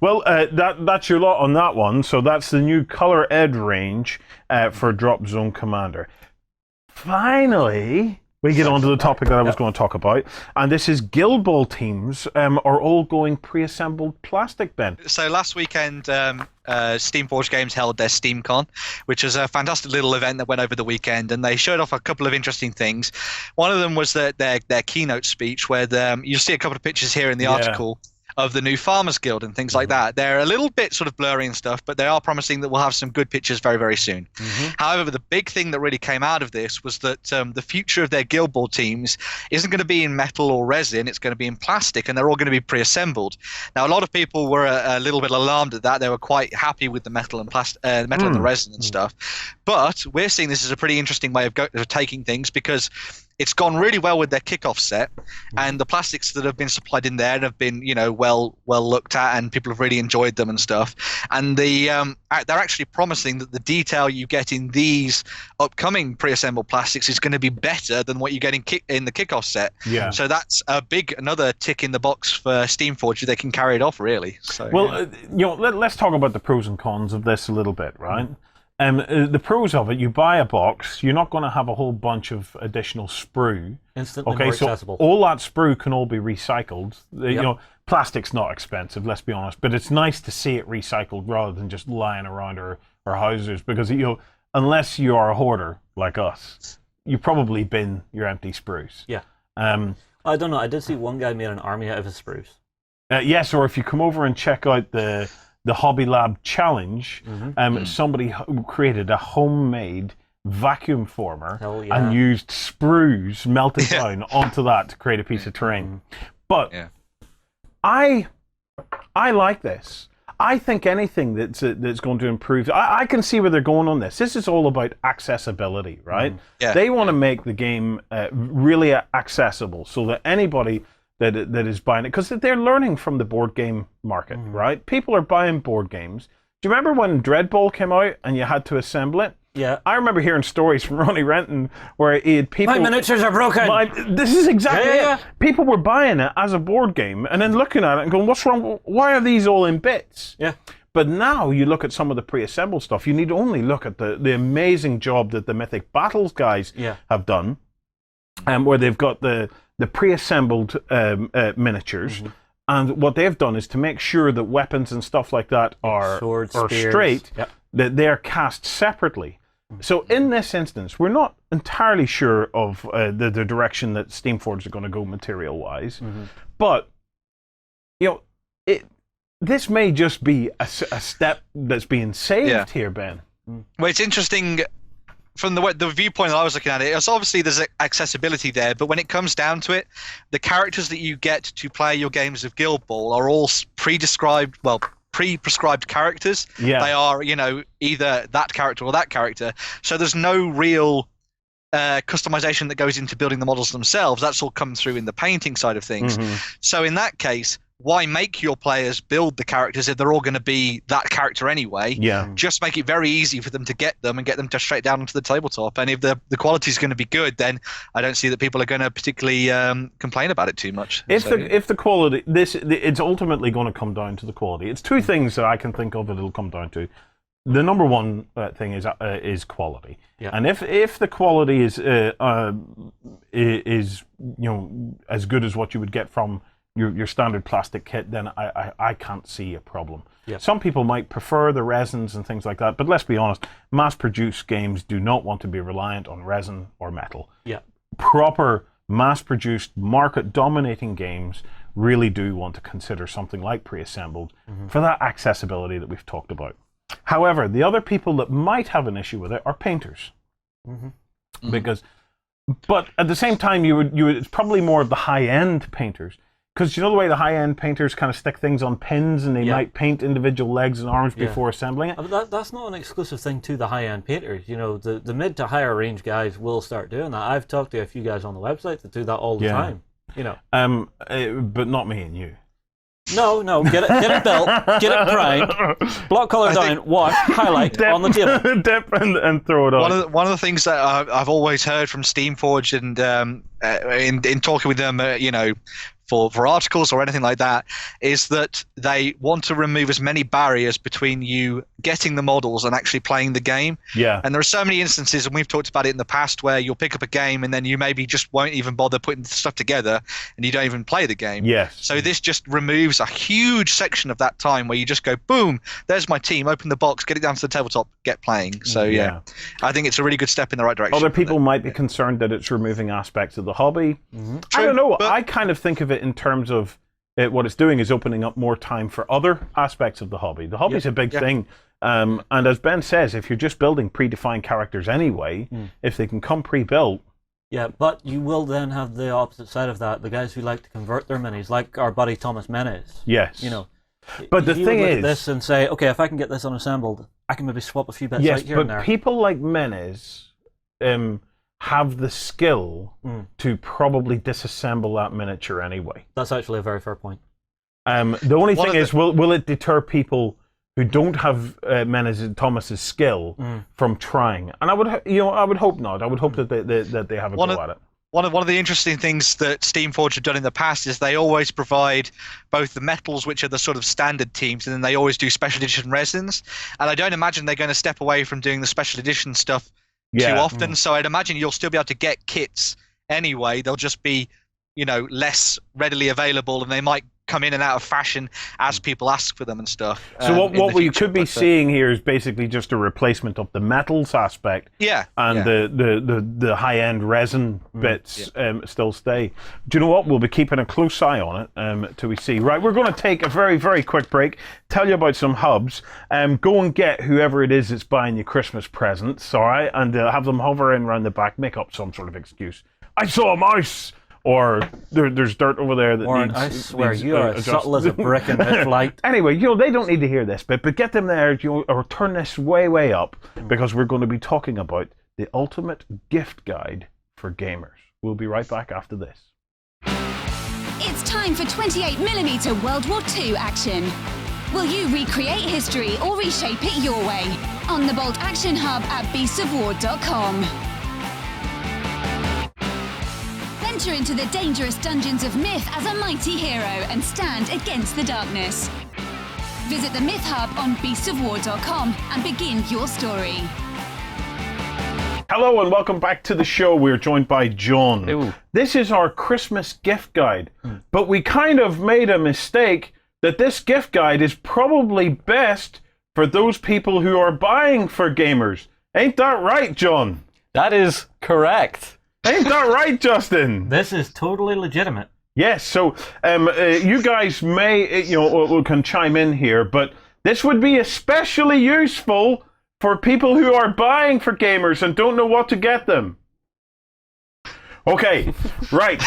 B: Well, that's your lot on that one. So that's the new Color Ed range for Drop Zone Commander. Finally, we get on to the topic that I was going to talk about, and this is Guild Ball teams are all going pre-assembled plastic, Ben.
C: So last weekend, Steamforged Games held their SteamCon, which was a fantastic little event that went over the weekend, and they showed off a couple of interesting things. One of them was their keynote speech, where you'll see a couple of pictures here in the article of the new Farmers Guild and things like that. They're a little bit sort of blurry and stuff, but they are promising that we'll have some good pictures very, very soon. However, the big thing that really came out of this was that the future of their Guild Ball teams isn't going to be in metal or resin, it's going to be in plastic, and they're all going to be pre-assembled. Now, a lot of people were a little bit alarmed at that. They were quite happy with the metal and metal and the resin and stuff. But we're seeing this as a pretty interesting way of taking things, because it's gone really well with their kickoff set, and the plastics that have been supplied in there have been, well looked at, and people have really enjoyed them and stuff. And they're actually promising that the detail you get in these upcoming pre-assembled plastics is going to be better than what you get in the kickoff set. Yeah. So that's another tick in the box for Steamforged. They can carry it off, really. So,
B: let's talk about the pros and cons of this a little bit, right? The pros of it, you buy a box, you're not going to have a whole bunch of additional sprue.
A: Instantly more accessible.
B: So all that sprue can all be recycled. Plastic's not expensive, let's be honest, but it's nice to see it recycled rather than just lying around our houses, because unless you are a hoarder like us, you probably bin your empty sprues.
A: Yeah. I don't know. I did see one guy made an army out of his sprues.
B: Yes, or if you come over and check out the Hobby Lab Challenge, somebody created a homemade vacuum former and used sprues melted down onto that to create a piece of terrain. But I like this. I think anything that's going to improve, I can see where they're going on this. This is all about accessibility, right? They want to make the game really accessible so that anybody that is buying it, because they're learning from the board game market, right? People are buying board games. Do you remember when Dreadball came out and you had to assemble it? Yeah. I remember hearing stories from Ronnie Renton where he had people...
A: My miniatures are broken!
B: This is exactly it. People were buying it as a board game and then looking at it and going, what's wrong? Why are these all in bits? Yeah. But now you look at some of the pre-assembled stuff, you need only look at the amazing job that the Mythic Battles guys have done, where they've got the pre-assembled miniatures, and what they've done is to make sure that weapons and stuff like that are straight, that they're cast separately. So in this instance, we're not entirely sure of the direction that Steamforged are going to go material-wise, but this may just be a step that's being saved here, Ben.
C: Well, it's interesting. From the viewpoint that I was looking at it's obviously there's accessibility there, but when it comes down to it, the characters that you get to play your games of Guild Ball are all pre-prescribed characters. Yeah. They are, either that character or that character. So there's no real customization that goes into building the models themselves. That's all come through in the painting side of things. So in that case, why make your players build the characters if they're all going to be that character anyway? Yeah. Just make it very easy for them to get them and get them to straight down onto the tabletop. And if the quality is going to be good, then I don't see that people are going to particularly complain about it too much.
B: If the quality, it's ultimately going to come down to the quality. It's two things that I can think of that it'll come down to. The number one thing is quality, and if the quality is as good as what you would get from your standard plastic kit, then I can't see a problem. Yep. Some people might prefer the resins and things like that, but let's be honest, mass-produced games do not want to be reliant on resin or metal. Yeah. Proper mass-produced, market-dominating games really do want to consider something like pre-assembled for that accessibility that we've talked about. However, the other people that might have an issue with it are painters. But at the same time, it's probably more of the high-end painters. Because the way the high-end painters kind of stick things on pins and they might paint individual legs and arms before assembling it.
A: But that's not an exclusive thing to the high-end painters. The mid to higher range guys will start doing that. I've talked to a few guys on the website that do that all the time.
B: But not me and you.
A: No, get it built, get it primed, block color down, wash, highlight on the table.
B: Dip and throw it on.
C: One of the things that I've always heard from Steamforged and in talking with them, for articles or anything like that, is that they want to remove as many barriers between you getting the models and actually playing the game.
B: Yeah.
C: And there are so many instances, and we've talked about it in the past, where you'll pick up a game and then you maybe just won't even bother putting the stuff together and you don't even play the game.
B: Yes.
C: So this just removes a huge section of that time where you just go, boom, there's my team, open the box, get it down to the tabletop, get playing. So yeah, I think it's a really good step in the right direction.
B: Other people might be concerned that it's removing aspects of the hobby. I don't know. I kind of think of it in terms of what it's doing is opening up more time for other aspects of the hobby. The hobby's a big thing. And as Ben says, if you're just building predefined characters anyway, if they can come pre-built.
A: Yeah, but you will then have the opposite side of that. The guys who like to convert their minis, like our buddy Thomas Menes.
B: Yes.
A: You know.
B: But the thing
A: look
B: is,
A: at this and say, okay, if I can get this unassembled, I can maybe swap a few bits out here and there.
B: Yes, but people like Menes have the skill to probably disassemble that miniature anyway.
A: That's actually a very fair point.
B: The only thing is, will it deter people who don't have Menes and Thomas's skill from trying? And I would hope not. I would hope that they have a go at it.
C: One of the interesting things that Steamforge have done in the past is they always provide both the metals, which are the sort of standard teams, and then they always do special edition resins. And I don't imagine they're going to step away from doing the special edition stuff too often. So I'd imagine you'll still be able to get kits anyway. They'll just be, less readily available, and they might come in and out of fashion as people ask for them and stuff.
B: So what we could be seeing here is basically just a replacement of the metals aspect.
C: Yeah.
B: And the high-end resin bits still stay. Do you know what? We'll be keeping a close eye on it till we see. Right, we're going to take a very, very quick break, tell you about some hubs, go and get whoever it is that's buying you Christmas presents, all right? And have them hover in around the back, make up some sort of excuse. I saw a mouse! Or there's dirt over there that
A: Warren,
B: needs...
A: I swear,
B: needs,
A: you are as subtle as a brick in mid-flight.
B: Anyway, they don't need to hear this bit, but get them there, or turn this way, way up, because we're going to be talking about the ultimate gift guide for gamers. We'll be right back after this.
D: It's time for 28mm World War II action. Will you recreate history or reshape it your way? On the Bolt Action Hub at beastsofwar.com. Enter into the dangerous dungeons of myth as a mighty hero and stand against the darkness. Visit the Myth Hub on beastsofwar.com and begin your story.
B: Hello and welcome back to the show. We're joined by John.
E: Ooh.
B: This is our Christmas gift guide, but we kind of made a mistake that this gift guide is probably best for those people who are buying for gamers. Ain't that right, John?
E: That is correct.
B: Ain't that right, Justin?
A: This is totally legitimate.
B: Yes, so you guys may, can chime in here, but this would be especially useful for people who are buying for gamers and don't know what to get them. Okay, right.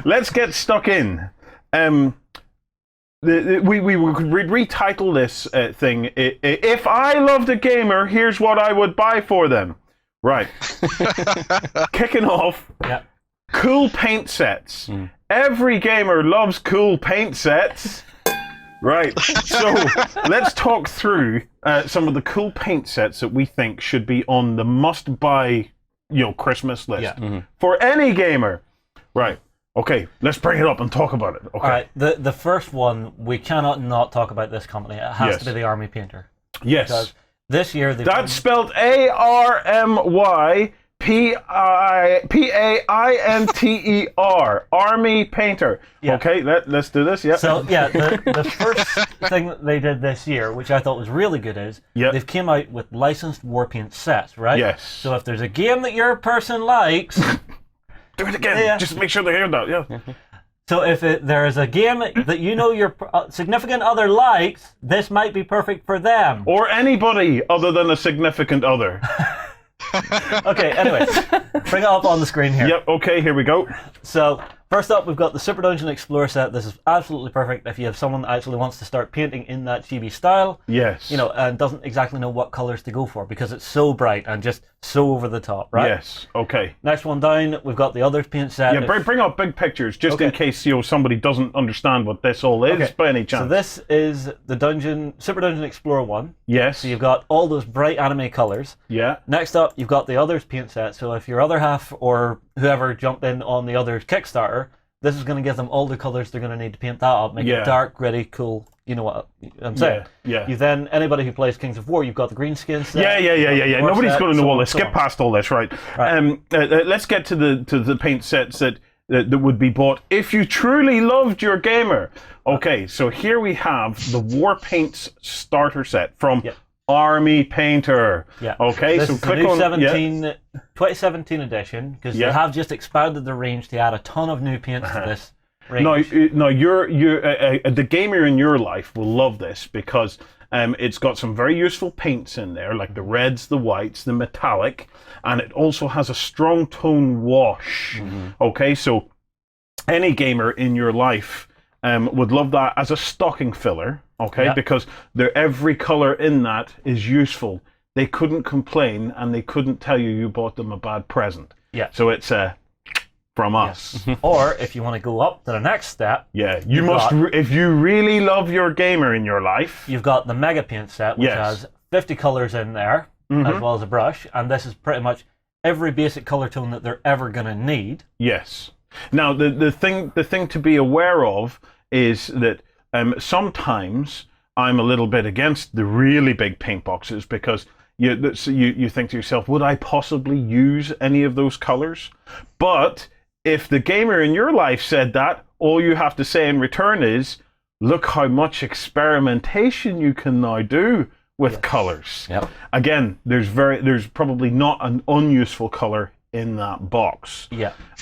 B: Let's get stuck in. We could retitle this thing, If I Loved a Gamer, Here's What I Would Buy for Them. Right. Kicking off, cool paint sets. Every gamer loves cool paint sets. Right. So let's talk through some of the cool paint sets that we think should be on the must-buy, Christmas list for any gamer. Right. Okay, let's bring it up and talk about it. Okay.
A: All right. The first one, we cannot not talk about this company. It has to be the Army Painter.
B: Yes.
A: Because this year
B: that's spelled ARMYPAINTER. Army Painter. Yeah. Okay, let's do this. Yeah.
A: So the first thing that they did this year, which I thought was really good, is they've came out with licensed war paint sets, right?
B: Yes.
A: So if there's a game that your person likes,
B: do it again. Just make sure they hear that. Yeah.
A: So if there is a game that your significant other likes, this might be perfect for them.
B: Or anybody other than a significant other.
A: Okay, anyway, bring it up on the screen here.
B: Yep, okay, here we go.
A: So, first up, we've got the Super Dungeon Explorer set. This is absolutely perfect if you have someone that actually wants to start painting in that chibi style.
B: Yes.
A: And doesn't exactly know what colors to go for because it's so bright and just so over the top, right?
B: Yes, okay.
A: Next one down, we've got the other paint set.
B: Yeah, bring up big pictures just in case somebody doesn't understand what this all is by any chance.
A: So this is the Super Dungeon Explorer 1.
B: Yes.
A: So you've got all those bright anime colors.
B: Yeah.
A: Next up, you've got the others paint set. So if your other half or whoever jumped in on the others Kickstarter this is going to give them all the colours they're going to need to paint that up, make it dark, gritty, cool. You know what I'm saying?
B: Yeah.
A: You then, anybody who plays Kings of War, you've got the green skin set.
B: Yeah. Nobody's going to know all this. Skip past all this, right? Let's get to the paint sets that would be bought if you truly loved your gamer. Okay, so here we have the War Paints starter set from Army Painter.
A: Yeah.
B: Okay,
A: this
B: so
A: is
B: click
A: the new
B: on
A: 2017 edition, because they have just expanded the range to add a ton of new paints to this range.
B: Now you're the gamer in your life will love this because it's got some very useful paints in there, like the reds, the whites, the metallic, and it also has a strong tone wash. Okay, so any gamer in your life would love that as a stocking filler. Okay, because every color in that is useful. They couldn't complain, and they couldn't tell you bought them a bad present. Yeah. So it's from us.
A: Or if you want to go up to the next step,
B: you must. If you really love your gamer in your life,
A: you've got the Mega Paint set, which has 50 colors in there, as well as a brush, and this is pretty much every basic color tone that they're ever going to need.
B: Yes. Now the thing to be aware of is that sometimes I'm a little bit against the really big paint boxes because you think to yourself, would I possibly use any of those colors? But if the gamer in your life said that, all you have to say in return is, look how much experimentation you can now do with colors. Again, there's probably not an unuseful color in that box.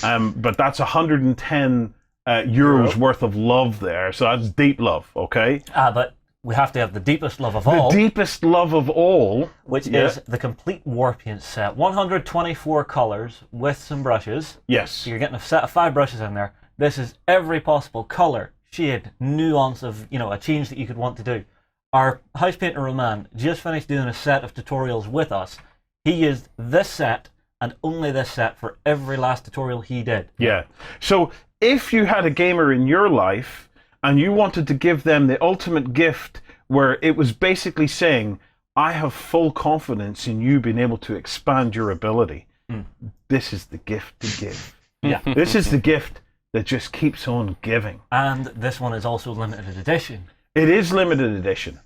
B: But that's 110 euros worth of love there, so that's deep love. Okay.
A: But we have to have the deepest love of all.
B: The deepest love of all,
A: which is the complete War Paint set. 124 colors with some brushes.
B: Yes.
A: So you're getting a set of 5 brushes in there. This is every possible color, shade, nuance of a change that you could want to do. Our house painter Roman just finished doing a set of tutorials with us. He used this set and only this set for every last tutorial he did.
B: Yeah. So if you had a gamer in your life and you wanted to give them the ultimate gift where it was basically saying, I have full confidence in you being able to expand your ability, this is the gift to give. This is the gift that just keeps on giving.
A: And this one is also limited edition.
B: It is limited edition.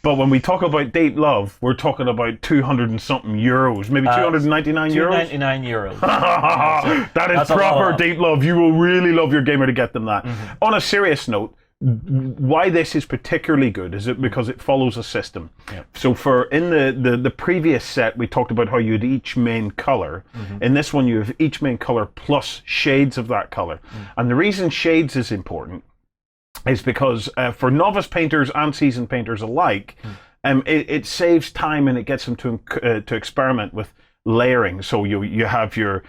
B: But when we talk about deep love, we're talking about 200 and something euros, maybe 299 euros?
A: 299 euros.
B: That is proper deep love. You will really love your gamer to get them that. On a serious note, why this is particularly good is because it follows a system. So in the previous set, we talked about how you had each main color. In this one, you have each main color plus shades of that color. And the reason shades is important is because for novice painters and seasoned painters alike, it saves time and it gets them to experiment with layering. So you have your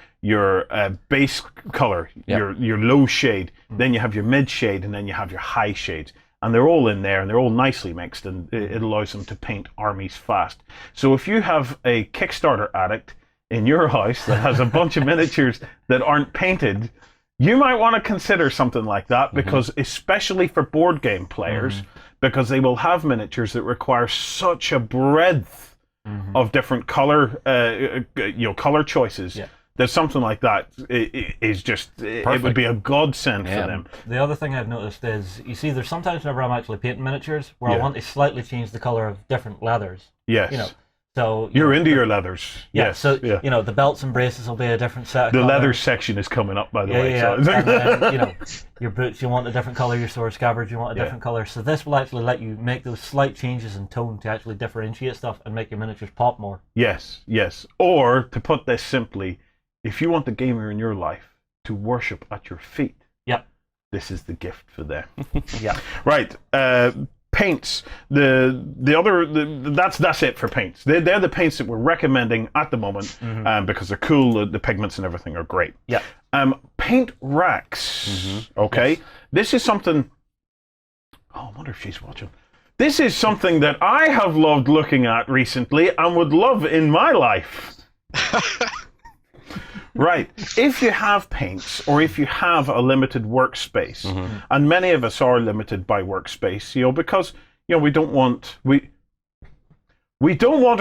B: base color, your low shade, then you have your mid shade, and then you have your high shades. And they're all in there, and they're all nicely mixed, and it allows them to paint armies fast. So if you have a Kickstarter addict in your house that has a bunch of miniatures that aren't painted, you might want to consider something like that, because especially for board game players, because they will have miniatures that require such a breadth of different color, color choices. That something like that is just, it would be a godsend for them.
A: The other thing I've noticed is, you see, there's sometimes whenever I'm actually painting miniatures where I want to slightly change the color of different leathers.
B: Yes.
A: So
B: you're into your leathers. Yes.
A: So the belts and braces will be a different set.
B: The leather section is coming up, by the way. So.
A: And then, your boots, you want a different color. Your sword scabbards, you want a different color. So this will actually let you make those slight changes in tone to actually differentiate stuff and make your miniatures pop more.
B: Yes. Or to put this simply, if you want the gamer in your life to worship at your feet, this is the gift for them. Right. Paints. That's it for paints. They're the paints that we're recommending at the moment, because they're cool. The pigments and everything are great. Paint racks. Okay. Yes. This is something. Oh, I wonder if she's watching. This is something that I have loved looking at recently and would love in my life. Right. If you have paints, or if you have a limited workspace, and many of us are limited by workspace, because we don't want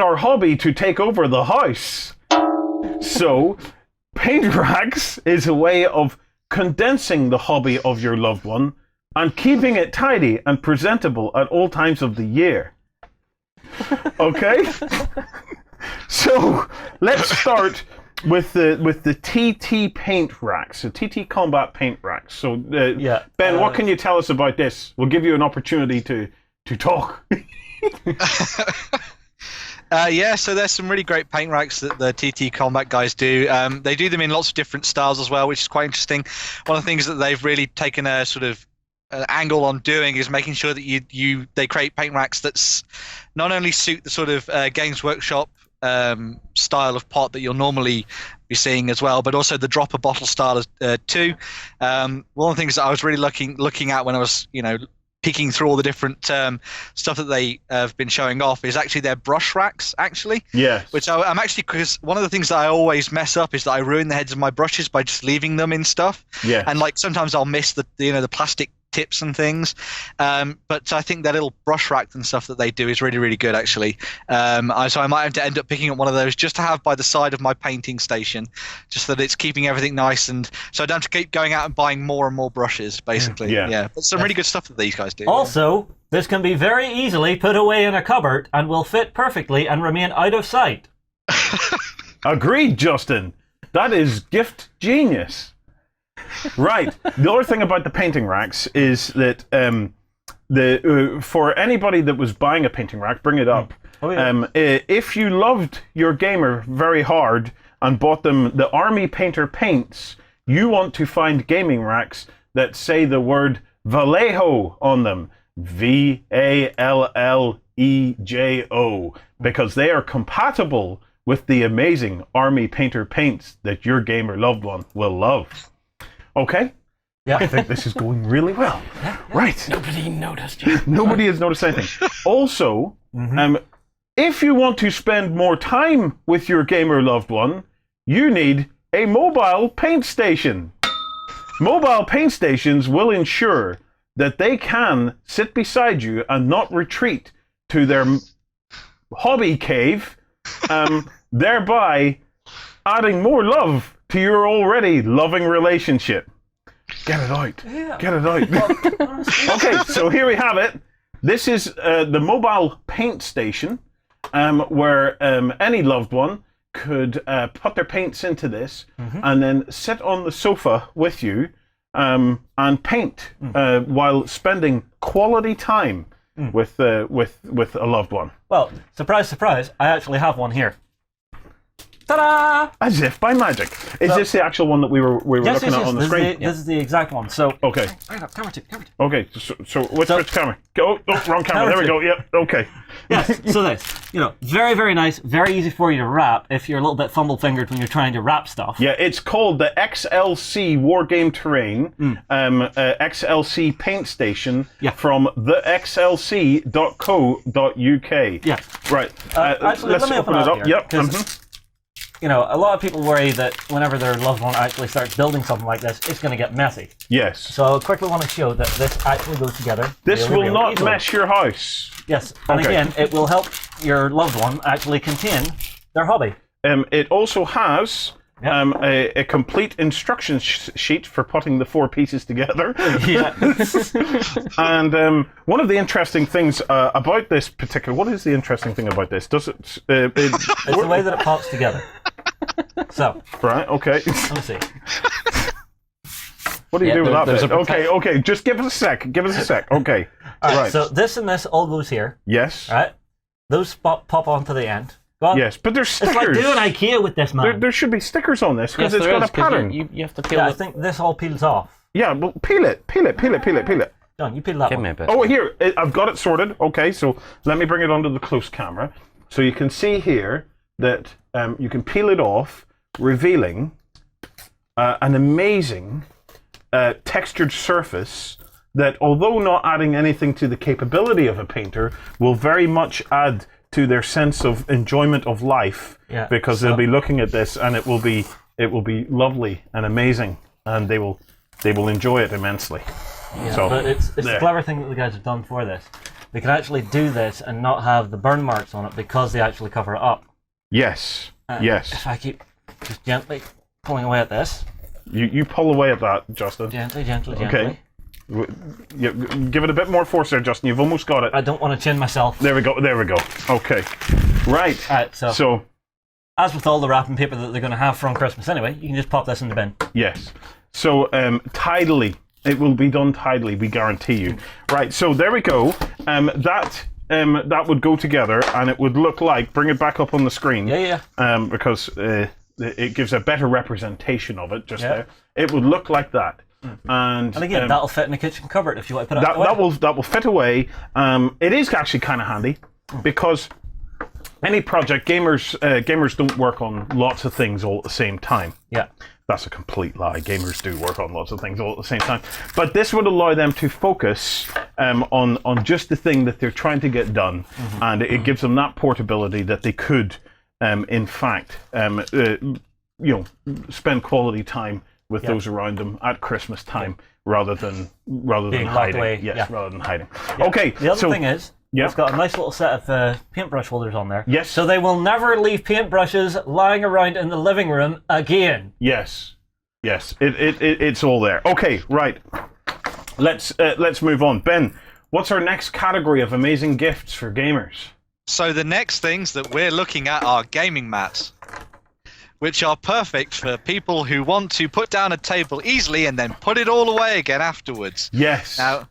B: our hobby to take over the house. So paint racks is a way of condensing the hobby of your loved one, and keeping it tidy and presentable at all times of the year. Okay? So, let's start with the TT paint racks, the TT Combat paint racks. So, Ben, what can you tell us about this? We'll give you an opportunity to talk.
C: So there's some really great paint racks that the TT Combat guys do. They do them in lots of different styles as well, which is quite interesting. One of the things that they've really taken a sort of angle on doing is making sure that they create paint racks that's not only suit the sort of Games Workshop style of pot that you'll normally be seeing as well, but also the dropper bottle style too. One of the things that I was really looking at when I was, peeking through all the different stuff that they have been showing off is actually their brush racks, actually.
B: Yes.
C: Which I'm actually, because one of the things that I always mess up is that I ruin the heads of my brushes by just leaving them in stuff. Yeah. And like sometimes I'll miss the plastic tips and things, but I think that little brush rack and stuff that they do is really, really good actually. So I might have to end up picking up one of those just to have by the side of my painting station, just that it's keeping everything nice, and so I don't have to keep going out and buying more and more brushes basically. Yeah. But some really good stuff that these guys do.
A: Also, this can be very easily put away in a cupboard and will fit perfectly and remain out of sight.
B: Agreed, Justin. That is gift genius. Right. The other thing about the painting racks is that for anybody that was buying a painting rack, bring it up. If you loved your gamer very hard and bought them the Army Painter paints, you want to find gaming racks that say the word Vallejo on them. Vallejo, because they are compatible with the amazing Army Painter paints that your gamer loved one will love. Okay? Yeah. I think this is going really well. Yeah. Right.
E: Nobody noticed you.
B: Nobody has noticed anything. Also, if you want to spend more time with your gamer loved one, you need a mobile paint station. Mobile paint stations will ensure that they can sit beside you and not retreat to their hobby cave, thereby adding more love to your already loving relationship. Get it out. Yeah. Get it out. Okay, so here we have it. This is the mobile paint station, where any loved one could put their paints into this and then sit on the sofa with you and paint while spending quality time with a loved one.
A: Well, surprise, surprise, I actually have one here. Ta-da!
B: As if by magic. Is this the actual one that we were looking at on the screen?
A: This is the exact one. So
B: okay.
A: Camera two.
B: Okay, so which camera? Oh, wrong camera. There we go. Yep. Okay.
A: Yes. So this, very, very nice, very easy for you to wrap if you're a little bit fumble-fingered when you're trying to wrap stuff.
B: Yeah, it's called the XLC Wargame Terrain XLC Paint Station from thexlc.co.uk.
A: Yeah.
B: Right.
A: Actually,
B: let's
A: let me open
B: it up.
A: Here, yep. A lot of people worry that whenever their loved one actually starts building something like this, it's going to get messy.
B: Yes.
A: So I quickly want to show that this actually goes together.
B: This will not mess your house.
A: Yes. And again, it will help your loved one actually contain their hobby.
B: It also has a complete instruction sheet for putting the four pieces together.
A: Yeah.
B: And one of the interesting things about this particular... What is the interesting thing about this? Does it...
A: it's the way that it pops together. So.
B: Right, okay.
A: Let me see.
B: What do you do with that bit? Okay, just give us a sec. Okay.
A: All right, so this and this all goes here.
B: Yes.
A: All right. Those pop onto the end.
B: Yes, but there's stickers.
A: It's like doing IKEA with this, man.
B: There should be stickers on this because it's got a pattern.
E: You have to peel it.
A: I think this all peels off.
B: Yeah, well, peel it.
A: John, you peel that
E: Give
A: one.
E: me a bit.
B: Oh, here. I've got it sorted. Okay, so let me bring it onto the close camera. So you can see here that you can peel it off, revealing an amazing textured surface that, although not adding anything to the capability of a painter, will very much add to their sense of enjoyment of life, because they'll be looking at this and it will be lovely and amazing, and they will enjoy it immensely.
A: Yeah, so, but it's the clever thing that the guys have done for this. They can actually do this and not have the burn marks on it because they actually cover it up.
B: Yes. Yes.
A: If I keep just gently pulling away at this,
B: You pull away at that, Justin.
A: Gently, gently,
B: Okay. Give it a bit more force there, Justin. You've almost got it.
A: I don't want to chin myself.
B: There we go. Okay. Right.
A: Alright,
B: So,
A: as with all the wrapping paper that they're going to have from Christmas anyway, you can just pop this in the bin.
B: yes. So, tidily. It will be done tidily, we guarantee you. Right, so there we go. That would go together, and it would look like, bring it back up on the screen.
A: Yeah.
B: Because it gives a better representation of it just there. It would look like that. And
A: again, that'll fit in the kitchen cupboard if you want to put it away.
B: that will fit away. It is actually kind of handy because any project, gamers don't work on lots of things all at the same time.
A: Yeah.
B: That's a complete lie. Gamers do work on lots of things all at the same time. But this would allow them to focus on just the thing that they're trying to get done. And it gives them that portability that they could, in fact, spend quality time with those around them at Christmas time rather than hiding.
A: Away.
B: Yes, rather than hiding. Okay.
A: The other thing is,
B: yeah.
A: It's got a nice little set of paintbrush holders on there.
B: Yes.
A: So they will never leave paintbrushes lying around in the living room again.
B: Yes. It's all there. Okay, right. Let's move on. Ben, what's our next category of amazing gifts for gamers?
C: So the next things that we're looking at are gaming mats, which are perfect for people who want to put down a table easily and then put it all away again afterwards.
B: Yes.
C: Now,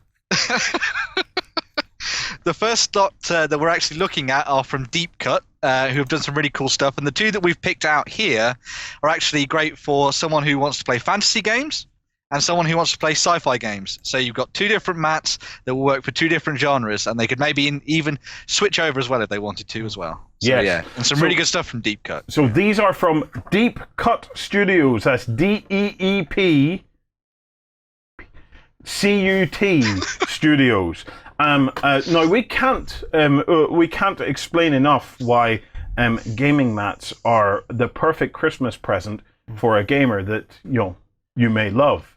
C: the first lot that we're actually looking at are from Deep Cut, who have done some really cool stuff. And the two that we've picked out here are actually great for someone who wants to play fantasy games and someone who wants to play sci-fi games. So you've got two different mats that will work for two different genres, and they could maybe even switch over as well if they wanted to as well. So,
B: Yes.
C: yeah, and some really good stuff from Deep Cut.
B: So these are from Deep Cut Studios. That's DEEP CUT Studios. Now we can't explain enough why gaming mats are the perfect Christmas present for a gamer that you may love.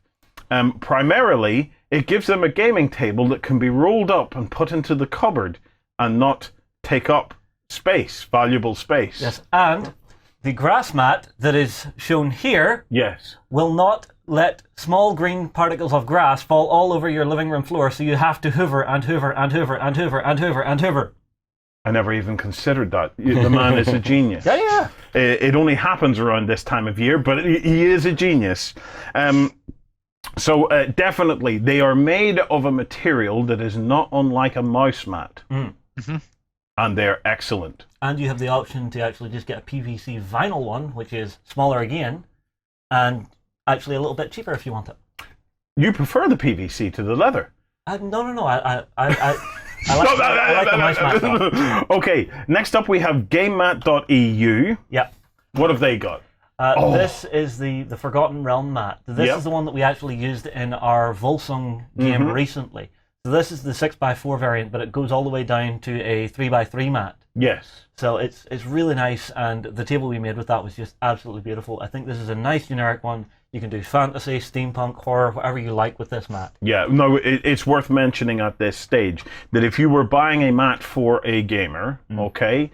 B: Primarily, it gives them a gaming table that can be rolled up and put into the cupboard and not take up valuable space.
A: Yes, and the grass mat that is shown here will not let small green particles of grass fall all over your living room floor, so you have to hoover and hoover and hoover and hoover and hoover and hoover.
B: I never even considered that. The man is a genius.
A: Yeah.
B: It only happens around this time of year, but he is a genius. So definitely, they are made of a material that is not unlike a mouse mat.
C: Mm-hmm.
B: And they're excellent.
A: And you have the option to actually just get a PVC vinyl one, which is smaller again, and actually a little bit cheaper if you want it.
B: You prefer the PVC to the leather?
A: No. I like the mouse mat though.
B: Okay, next up we have GameMat.eu.
A: Yeah.
B: What have they got?
A: This is the Forgotten Realm mat. This is the one that we actually used in our Volsung game recently. So this is the 6x4 variant, but it goes all the way down to a 3x3 mat.
B: Yes.
A: So it's really nice, and the table we made with that was just absolutely beautiful. I think this is a nice generic one. You can do fantasy, steampunk, horror, whatever you like with this mat.
B: Yeah, no, it's worth mentioning at this stage that if you were buying a mat for a gamer, okay,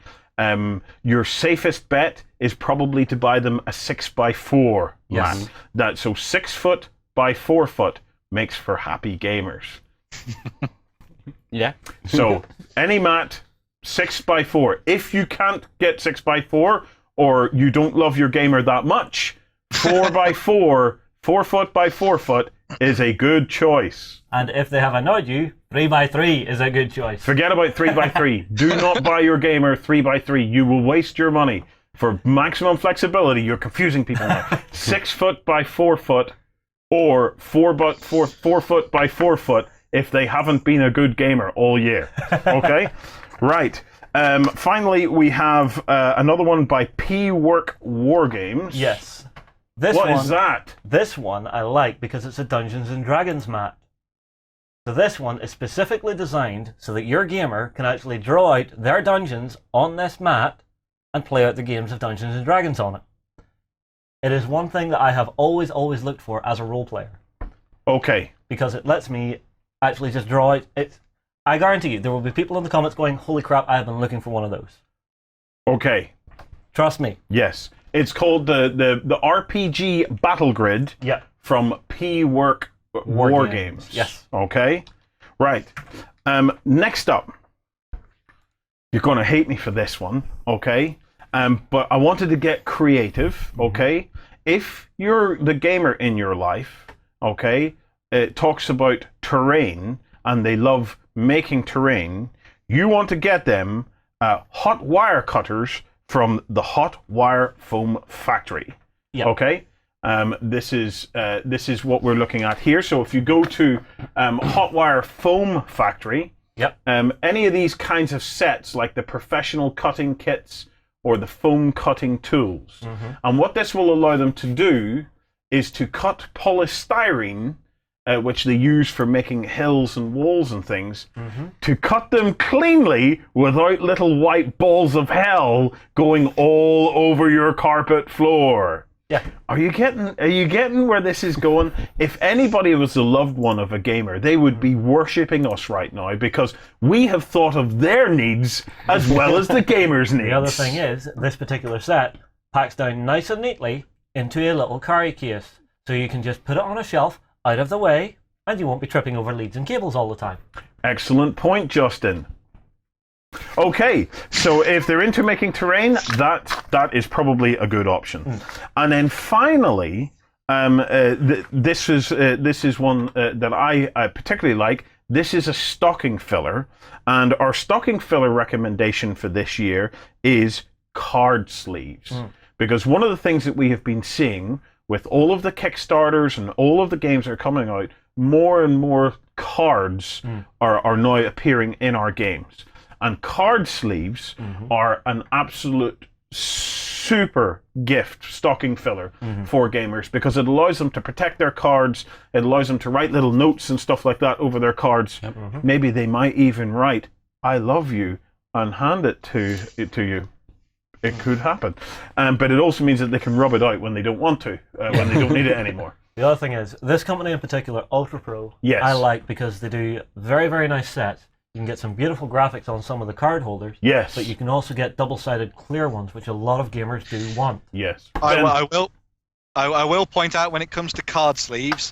B: your safest bet is probably to buy them a 6x4 mat. So 6 foot by 4 foot makes for happy gamers.
E: Yeah.
B: So any mat, 6x4. If you can't get 6x4 or you don't love your gamer that much, 4x4, 4 foot by 4 foot is a good choice.
A: And if they have annoyed you, 3x3 is a good choice.
B: Forget about 3x3. Do not buy your gamer 3x3. You will waste your money. For maximum flexibility, you're confusing people now. 6 foot by 4 foot or 4 foot by 4 foot if they haven't been a good gamer all year. Okay? Right. Finally, we have another one by P-Work Wargames.
A: Yes.
B: What is that?
A: This one I like because it's a Dungeons and Dragons mat. So this one is specifically designed so that your gamer can actually draw out their dungeons on this mat and play out the games of Dungeons and Dragons on it. It is one thing that I have always looked for as a role player.
B: Okay.
A: Because it lets me actually just draw out it. I guarantee you there will be people in the comments going, "Holy crap, I have been looking for one of those."
B: Okay.
A: Trust me.
B: Yes. It's called the RPG Battle Grid from P-Work War Games.
E: Yes.
B: Okay? Right. Next up, you're going to hate me for this one, okay? But I wanted to get creative, okay? If you're the gamer in your life, okay, it talks about terrain and they love making terrain, you want to get them hot wire cutters from the Hot Wire Foam Factory.
A: Yep.
B: Okay? This is what we're looking at here. So if you go to Hot Wire Foam Factory, any of these kinds of sets, like the professional cutting kits or the foam cutting tools, and what this will allow them to do is to cut polystyrene, which they use for making hills and walls and things, to cut them cleanly without little white balls of hell going all over your carpet floor.
A: Yeah.
B: Are you getting where this is going? If anybody was a loved one of a gamer, they would be worshipping us right now because we have thought of their needs as well as the gamers' needs.
A: The other thing is, this particular set packs down nice and neatly into a little carry case. So you can just put it on a shelf, out of the way, and you won't be tripping over leads and cables all the time. Excellent
B: point, Justin. Okay, so if they're into making terrain, that is probably a good option. And then finally, this is one that I particularly like. This is a stocking filler, and our stocking filler recommendation for this year is card sleeves. Because one of the things that we have been seeing with all of the Kickstarters and all of the games that are coming out, more and more cards are now appearing in our games. And card sleeves are an absolute super gift, stocking filler for gamers, because it allows them to protect their cards, it allows them to write little notes and stuff like that over their cards. Maybe they might even write, "I love you," and hand it to you. It could happen. But it also means that they can rub it out when they don't want to, when they don't need it anymore.
A: The other thing is, this company in particular, Ultra Pro, I like because they do very, very nice sets. You can get some beautiful graphics on some of the card holders.
B: Yes.
A: But you can also get double-sided clear ones, which a lot of gamers do want.
B: Yes.
C: I will point out when it comes to card sleeves,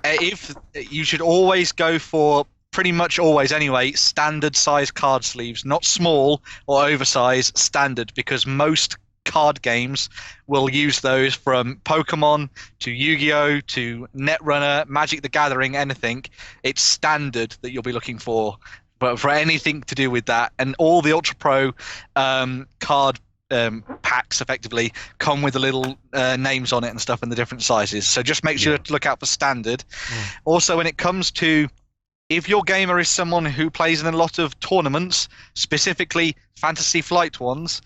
C: if you should always go for, pretty much always anyway, standard size card sleeves, not small or oversized, standard, because most card games will use those, from Pokemon to Yu-Gi-Oh to Netrunner, Magic the Gathering, anything. It's standard that you'll be looking for. But for anything to do with that, and all the Ultra Pro card packs effectively come with the little names on it and stuff in the different sizes. So just make sure to look out for standard. Also, when it comes to, if your gamer is someone who plays in a lot of tournaments, specifically Fantasy Flight ones,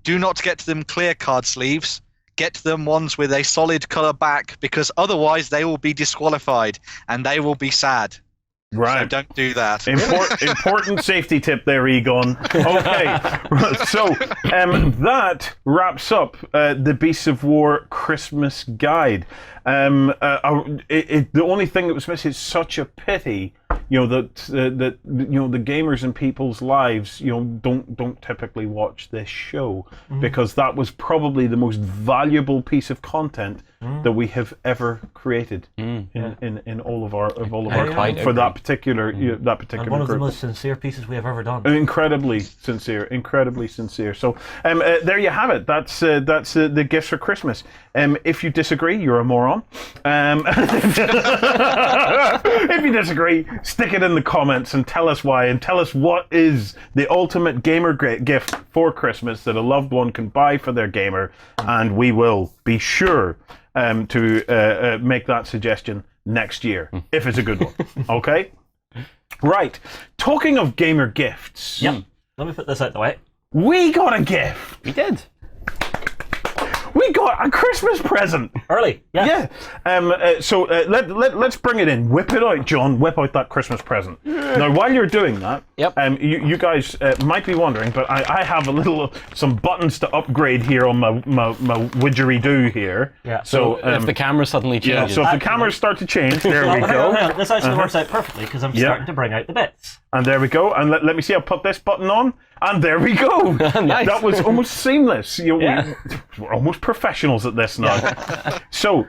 C: do not get them clear card sleeves. Get them ones with a solid colour back, because otherwise they will be disqualified and they will be sad.
B: Right.
C: So don't do that.
B: Important safety tip there, Egon. Okay. So that wraps up the Beasts of War Christmas Guide. The only thing that was missing is such a pity, that the gamers in people's lives, don't typically watch this show, because that was probably the most valuable piece of content that we have ever created in all of our for that particular
A: and one of
B: group.
A: The most sincere pieces we have ever done.
B: Incredibly sincere. So there you have it. That's the gifts for Christmas. If you disagree, you're a moron. If you disagree, stick it in the comments and tell us why, and tell us what is the ultimate gamer gift for Christmas that a loved one can buy for their gamer, and we will be sure to make that suggestion next year, if it's a good one. Okay? Right. Talking of gamer gifts.
A: Yep. Let me put this out the way.
B: We got a gift.
E: We did.
B: We got a Christmas present.
A: Early. Yeah.
B: So let's bring it in. Whip it out, John. Whip out that Christmas present. Now, while you're doing that, you guys might be wondering, but I have some buttons to upgrade here on my widgeridoo here.
A: Yeah.
E: So if the camera suddenly changes.
B: So if the cameras start to change, there we go.
A: Hang on. This actually works out perfectly because I'm starting to bring out the bits.
B: And there we go. And let me see. I'll put this button on. And there we go.
E: Nice.
B: That was almost seamless. We're almost professionals at this now. So,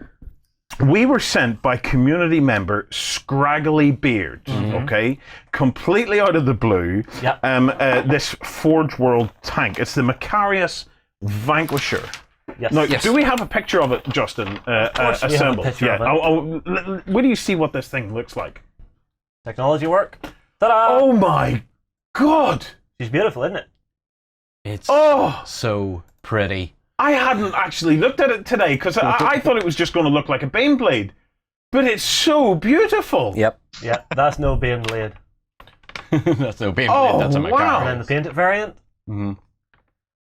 B: we were sent by community member Scraggly Beard, okay? Completely out of the blue. This Forge World tank. It's the Macarius Vanquisher.
A: Yes.
B: Now, do we have a picture of it, Justin? Assembled. Where do you see what this thing looks like?
A: Technology work. Ta-da!
B: Oh my God!
A: She's beautiful, isn't it?
E: It's
B: Oh!
E: so pretty.
B: I hadn't actually looked at it today because I thought it was just going to look like a Baneblade. But it's so beautiful.
E: Yep.
A: Yeah, that's no being laid.
E: That's no being that's a
B: wow.
A: And then the painted variant.
E: Mm-hmm.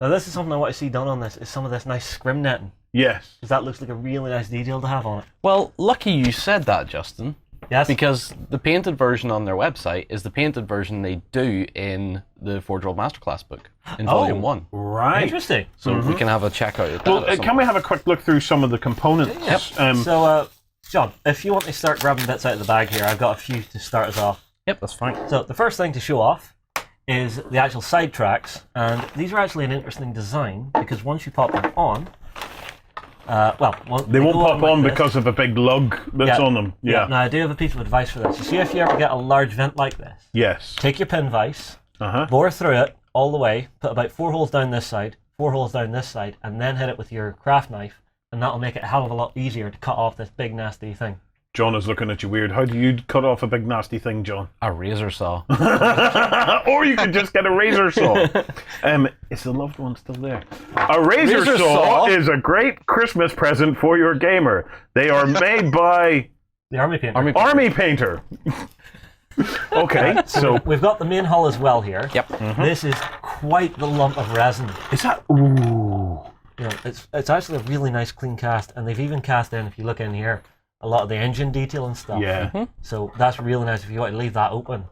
A: Now this is something I want to see done on this, is some of this nice scrim netting.
B: Yes.
A: Because that looks like a really nice detail to have on it.
E: Well, lucky you said that, Justin.
A: Yes.
E: Because the painted version on their website is the painted version they do in the Forge World Masterclass book in Volume 1.
B: Right.
A: Interesting.
E: So we can have a check out of that.
B: Well, can we have a quick look through some of the components?
A: Yep. So, John, if you want to start grabbing bits out of the bag here, I've got a few to start us off.
E: Yep, that's fine.
A: So the first thing to show off is the actual side tracks, and these are actually an interesting design because once you pop them on,
B: they won't pop on because of a big lug that's on them. Yeah.
A: Now I do have a piece of advice for this. You see, if you ever get a large vent like this,
B: Yes.
A: take your pin vise, bore through it all the way, put about 4 holes down this side, 4 holes down this side, and then hit it with your craft knife, and that'll make it a hell of a lot easier to cut off this big nasty thing.
B: John is looking at you weird. How do you cut off a big nasty thing, John?
E: A razor saw.
B: Or you could just get a razor saw. Is the loved one still there? A razor saw is a great Christmas present for your gamer. They are made by
A: The Army Painter.
B: Army Painter. Okay, so
A: we've got the main hull as well here.
E: Yep.
A: This is quite the lump of resin.
B: is that? Ooh.
A: You know, it's actually a really nice clean cast, and they've even cast in, if you look in here, a lot of the engine detail and stuff.
B: Yeah.
A: So that's really nice if you want to leave that open.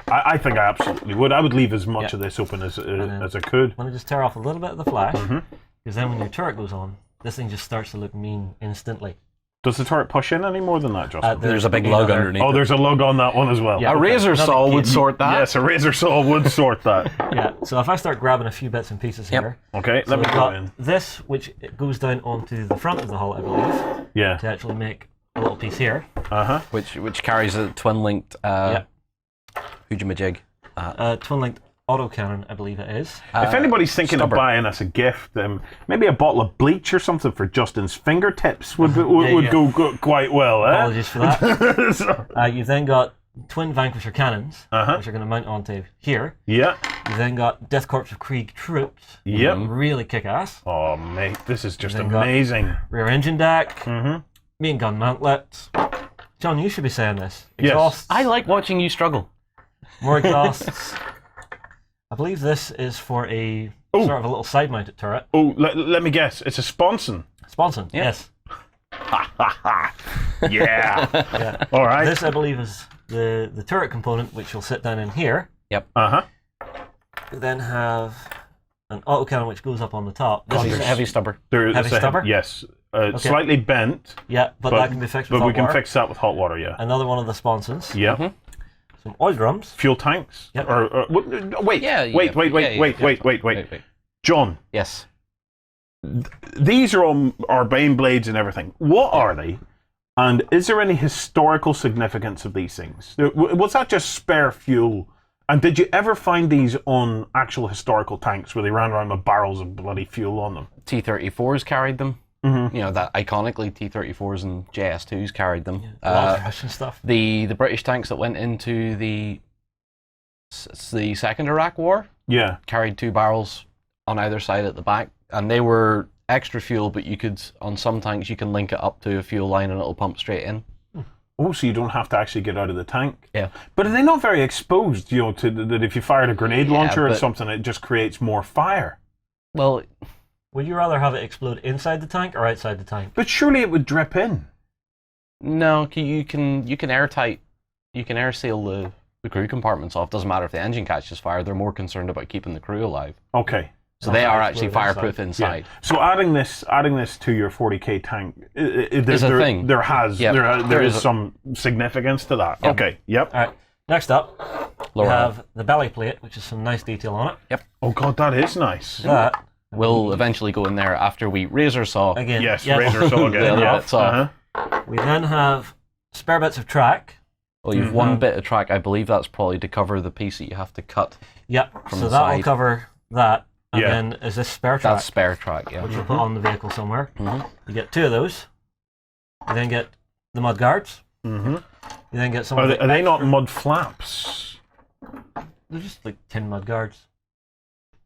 B: I think I absolutely would. I would leave as much of this open as I could.
A: I'm going to just tear off a little bit of the flash, because then when your turret goes on, this thing just starts to look mean instantly.
B: Does the turret push in any more than that, Justin?
E: There's a big lug underneath.
B: Oh, there's a lug on that one as well.
A: Yeah.
E: A razor saw would sort that.
B: Yes, a razor saw would sort that.
A: Yeah, so if I start grabbing a few bits and pieces here.
B: Okay,
A: So
B: let me
A: we've
B: go
A: got
B: in.
A: this, which it goes down onto the front of the hull, I believe,
B: Yeah.
A: to actually make a little piece here.
E: Which carries a twin-linked hoojamajig.
A: Twin-linked autocannon, I believe it is.
B: If anybody's thinking
E: stubborn.
B: of buying us a gift, maybe a bottle of bleach or something for Justin's fingertips would go quite well.
A: Apologies for that.
B: So-
A: You've then got twin Vanquisher cannons, which are going to mount onto here.
B: yeah.
A: You've then got Death Corps of Krieg troops.
B: Yep.
A: Really kick-ass.
B: Oh, mate, this is just
A: Then got-
B: amazing.
A: Rear engine deck. Main gun mantlets. John, you should be saying this.
B: Yes.
A: Exhausts.
E: I like watching you struggle.
A: More exhausts. I believe this is for a sort of a little side-mounted turret.
B: Oh, let me guess. It's a sponson.
A: Sponson, yes.
B: Yeah.
A: Yeah.
B: All right.
A: This, I believe, is the turret component, which will sit down in here.
E: Yep.
A: We then have an autocannon, which goes up on the top. This is
E: Heavy stubber.
A: Heavy stubber?
B: Yes. Slightly bent.
A: Yeah, but that can be fixed with
B: But
A: hot
B: we can
A: water.
B: fix that with hot water, yeah.
A: Another one of the sponsons.
B: Yeah.
A: Some oil drums.
B: Fuel tanks.
A: Yep.
B: Wait. Wait. John,
E: Yes.
B: these are all our Bane blades and everything. What are they? And is there any historical significance of these things? Was that just spare fuel? And did you ever find these on actual historical tanks where they ran around with barrels of bloody fuel on them?
E: T-34s carried them.
B: Mm-hmm.
E: You know, that iconically T-34s and JS2s carried them.
A: A lot of Russian stuff.
E: The British tanks that went into the Second Iraq War
B: Yeah.
E: carried 2 barrels on either side at the back, and they were extra fuel, but you could, on some tanks, you can link it up to a fuel line and it'll pump straight in.
B: Oh, so you don't have to actually get out of the tank?
E: Yeah.
B: But are they not very exposed, you know, to that if you fired a grenade launcher or
E: but-
B: something, it just creates more fire?
E: Well,
A: Would you rather have it explode inside the tank or outside the tank?
B: But surely it would drip in.
E: No, you can airtight. You can air seal the crew compartments off. Doesn't matter if the engine catches fire. They're more concerned about keeping the crew alive.
B: Okay.
E: So they are actually fireproof inside.
B: Yeah. So adding this to your 40k tank
E: is a thing.
B: There is some significance to that. Yep. Okay. Yep.
A: All right. Next up, we have the belly plate, which is some nice detail on it.
E: Yep.
B: Oh god, that is nice.
A: That
E: will eventually go in there after we razor saw
A: again.
B: Yes, razor saw again.
E: the other bits off.
A: We then have spare bits of track.
E: Well, you've one bit of track. I believe that's probably to cover the piece that you have to cut.
A: Yep.
E: From
A: so
E: the
A: that will
E: side.
A: cover that. And then is this spare track?
E: That's spare track, yeah.
A: Which you'll put on the vehicle somewhere. You get 2 of those. You then get the mud guards. You then get some.
B: Are they not mud flaps?
A: They're just like tin mud guards.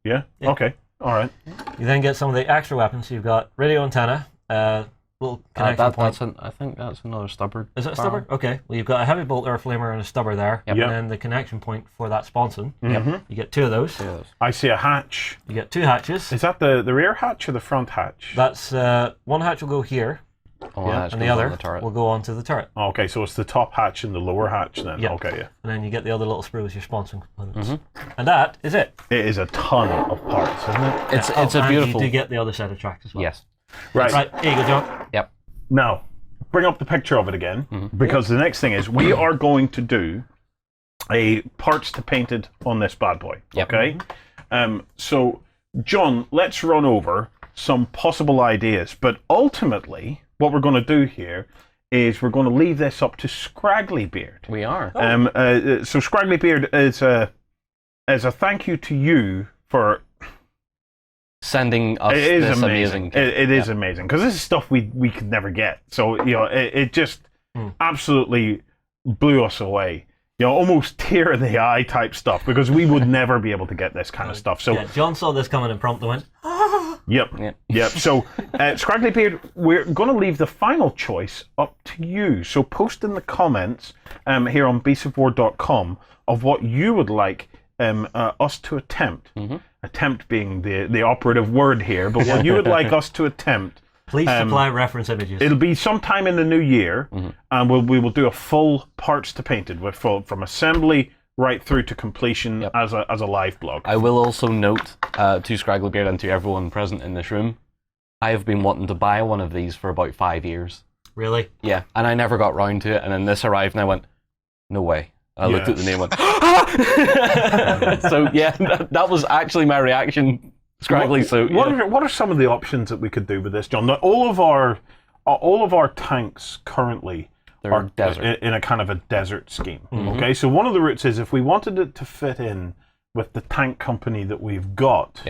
B: Yeah. Okay. All right.
A: You then get some of the extra weapons. So you've got radio antenna, little connection point.
E: I think that's another stubber.
A: Is it a stubber? Okay. Well, you've got a heavy bolt air flamer and a stubber there, and then the connection point for that sponson. You get 2 of those.
B: I see a hatch.
A: You get 2 hatches.
B: Is that the rear hatch or the front hatch?
A: That's one hatch will go here, and the other will go onto the turret.
B: Okay, so it's the top hatch and the lower hatch then.
A: Yep.
B: Okay, yeah.
A: And then you get the other little sprues, your sponson components. And that is it.
B: It is a ton of parts, isn't it?
E: It's a beautiful.
A: You do get the other set of tracks as well.
E: Yes.
B: Right.
A: Right. Here you go, John.
E: Yep.
B: Now, bring up the picture of it again, because the next thing is we are going to do a parts to painted on this bad boy.
E: Yep.
B: Okay. So, John, let's run over some possible ideas, but ultimately, what we're going to do here is we're going to leave this up to Scraggly Beard.
E: We are.
B: So Scraggly Beard is a thank you to you for
E: sending us this amazing.
B: It is amazing because this is stuff we could never get. So it just absolutely blew us away. Almost tear of the eye type stuff because we would never be able to get this kind of stuff. So
A: John saw this coming and promptly went.
B: Yep. So, Scraggly Beard, we're going to leave the final choice up to you. So, post in the comments here on beastsofwar.com of what you would like us to attempt. Attempt being the operative word here, but what you would like us to attempt.
A: Please supply reference images.
B: It'll be sometime in the new year, and we will do a full parts to painted with from assembly right through to completion as a live blog.
E: I will also note to Scraggly Beard and to everyone present in this room, I have been wanting to buy one of these for about 5 years.
A: Really?
E: Yeah, and I never got round to it, and then this arrived and I went, no way. I looked at the name and went, so yeah, that was actually my reaction, Scraggly.
B: What are some of the options that we could do with this, John? Now, all of our tanks currently are
E: desert.
B: in a kind of a desert scheme. Okay, so one of the routes is if we wanted it to fit in with the tank company that we've got,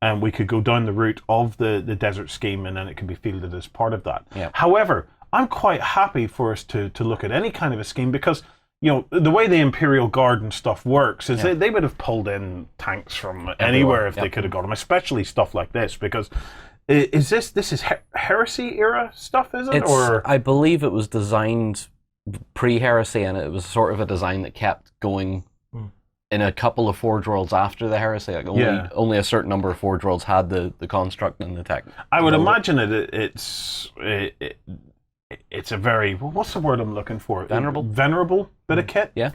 B: and we could go down the route of the desert scheme, and then it can be fielded as part of that. However, I'm quite happy for us to look at any kind of a scheme because the way the Imperial Guard and stuff works is they would have pulled in tanks from anywhere if they could have got them, especially stuff like this because. Is this is Heresy era stuff, is it?
E: I believe it was designed pre-Heresy, and it was sort of a design that kept going in a couple of Forge Worlds after the Heresy. Like only a certain number of Forge Worlds had the construct and the tech.
B: I would imagine it's a very, what's the word I'm looking for? Venerable bit of kit?
E: Yeah.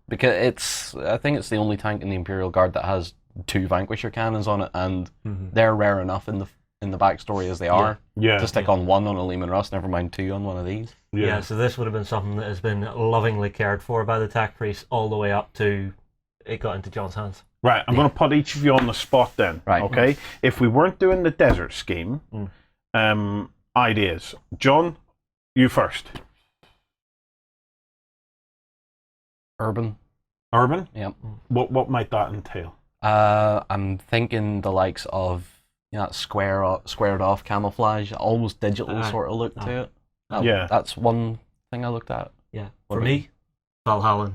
E: Because I think it's the only tank in the Imperial Guard that has 2 Vanquisher cannons on it, and they're rare enough in the backstory as they are to stick on 1 on a Lehman Russ, never mind 2 on one of these.
A: So this would have been something that has been lovingly cared for by the tech priest all the way up to it got into John's hands.
B: Right, I'm going to put each of you on the spot then. Right. Okay? If we weren't doing the desert scheme, ideas. John, you first.
E: Urban?
B: Yep. What might that entail?
E: I'm thinking the likes of that squared off camouflage, almost digital sort of look to it. That's one thing I looked at.
A: Yeah. For me, Valhalla.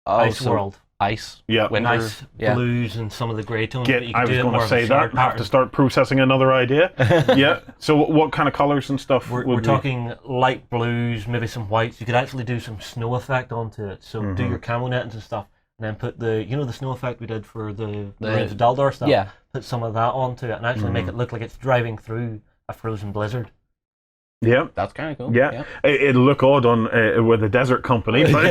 E: Ice
A: World.
E: Ice.
B: Yeah.
E: Winter.
A: Nice blues and some of the grey tones.
B: I was going to say that. Have to start processing another idea. Yeah. So what kind of colours and stuff?
A: We're talking light blues, maybe some whites. You could actually do some snow effect onto it. So do your camo nettings and stuff. And then put the snow effect we did for the Ruins of Daldor stuff.
E: Yeah.
A: put some of that onto it and actually make it look like it's driving through a frozen blizzard.
B: Yeah,
E: that's kind of cool.
B: Yeah, it'll look odd on with a desert company, but,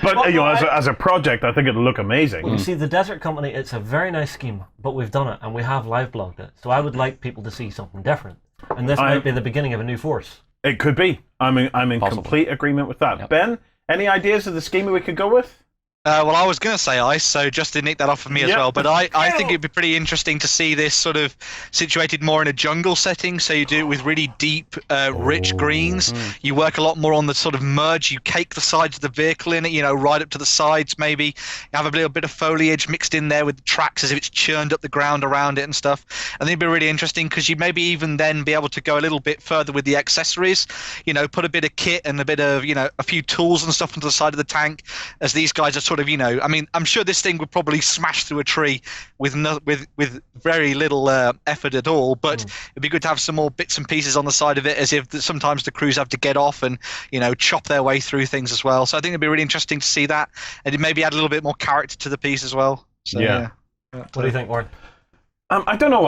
B: but you know, as a project, I think it'll look amazing.
A: Well, you see, the desert company, it's a very nice scheme, but we've done it and we have live blogged it. So I would like people to see something different, and this might be the beginning of a new force.
B: It could be. I'm in complete agreement with that. Yep. Ben, any ideas of the scheme we could go with?
C: Well, I was going to say ice, so Justin nicked that off of me as well. But I think it'd be pretty interesting to see this sort of situated more in a jungle setting. So you do it with really deep, rich greens. You work a lot more on the sort of merge. You cake the sides of the vehicle in it, you know, right up to the sides maybe. You have a little bit of foliage mixed in there with the tracks as if it's churned up the ground around it and stuff. I think it'd be really interesting because you maybe even then be able to go a little bit further with the accessories. You know, put a bit of kit and a bit of, you know, a few tools and stuff onto the side of the tank as these guys are sort of, you know, I mean, I'm sure this thing would probably smash through a tree with very little effort at all, but it'd be good to have some more bits and pieces on the side of it, as if sometimes the crews have to get off and, you know, chop their way through things as well. So I think it'd be really interesting to see that, and maybe add a little bit more character to the piece as well. So, yeah.
A: What do you think, Warren?
B: I don't know.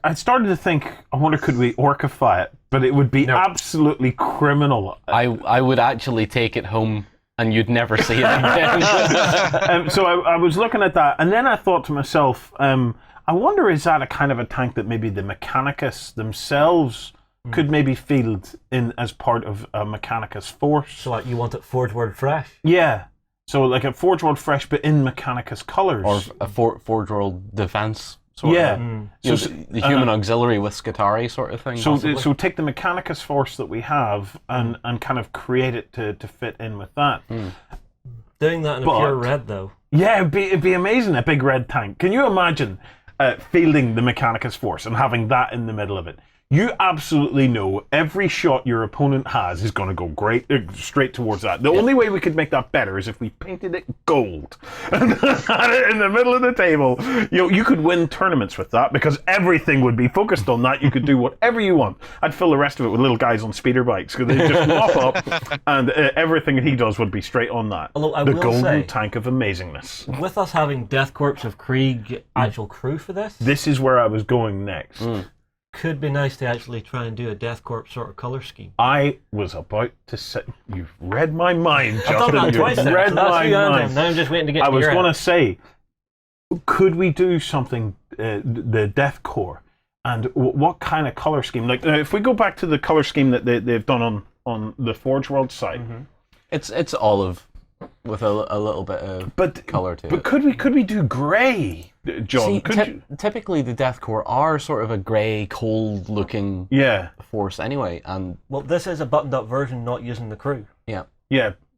B: I started to think, I wonder, could we orcify it? But it would be absolutely criminal.
E: I would actually take it home and you'd never see it again.
B: So I was looking at that, and then I thought to myself, I wonder, is that a kind of a tank that maybe the Mechanicus themselves could maybe field in as part of a Mechanicus force?
A: So like you want it Forge World fresh?
B: Yeah. So like a Forge World fresh, but in Mechanicus colours.
E: Or a Forge World defence. Sort of. So the human auxiliary with Scutari sort of thing.
B: So take the Mechanicus force that we have and kind of create it to fit in with that.
A: Doing that in a pure red, though.
B: Yeah, it'd be amazing, a big red tank. Can you imagine fielding the Mechanicus force and having that in the middle of it? You absolutely know every shot your opponent has is going to go straight towards that. The only way we could make that better is if we painted it gold and had it in the middle of the table. You know, you could win tournaments with that because everything would be focused on that. You could do whatever you want. I'd fill the rest of it with little guys on speeder bikes because they'd just mop up, and everything that he does would be straight on that.
A: Although
B: the golden tank of amazingness.
A: With us having Death Corps of Krieg actual crew for this,
B: this is where I was going next.
A: Could be nice to actually try and do a Death Corps sort of colour scheme.
B: I was about to say, you've read my mind, Justin.
A: I've done that twice.
B: Read my mind.
A: Now I'm just waiting to get.
B: I was going to say, could we do something the Death Corps, and what kind of colour scheme? Like if we go back to the colour scheme that they've done on the Forge World site,
E: it's olive with a little bit of colour to it.
B: But could we do grey? John,
E: see, typically the Death Corps are sort of a grey, cold-looking force anyway, and
A: well, this is a buttoned-up version, not using the crew.
B: Yeah.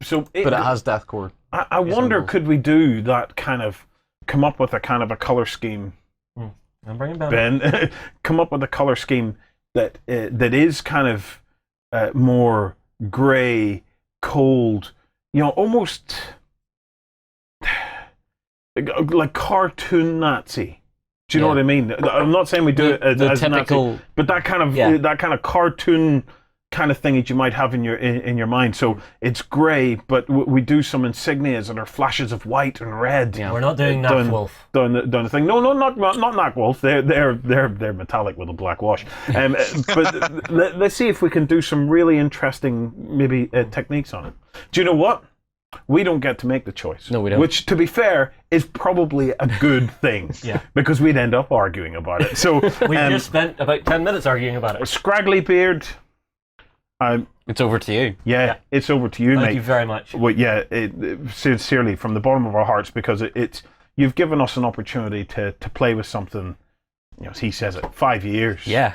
B: So,
E: but it has Death Corps.
B: I wonder, could we do that kind of? Come up with a kind of a color scheme.
A: I'm bringing
B: Ben. Come up with a color scheme that is kind of more grey, cold. You know, almost like cartoon Nazi. Do you know what I mean? I'm not saying we do it as typical, Nazi, but that kind of cartoon kind of thing that you might have in your mind. So it's grey, but we do some insignias that are flashes of white and red.
A: Yeah. We're not doing Nacwolf.
B: Doing the thing. No, not Nacwolf. They're metallic with a black wash. But let's see if we can do some really interesting maybe techniques on it. Do you know what? We don't get to make the choice.
E: No, we don't.
B: Which, to be fair, is probably a good thing. Because we'd end up arguing about it. So
A: we just spent about 10 minutes arguing about it.
B: A scraggly beard.
E: It's over to you.
B: Yeah, it's over to you, mate.
A: Thank you very much.
B: Well, sincerely, from the bottom of our hearts, because you've given us an opportunity to play with something. You know, as he says it, 5 years.
E: Yeah.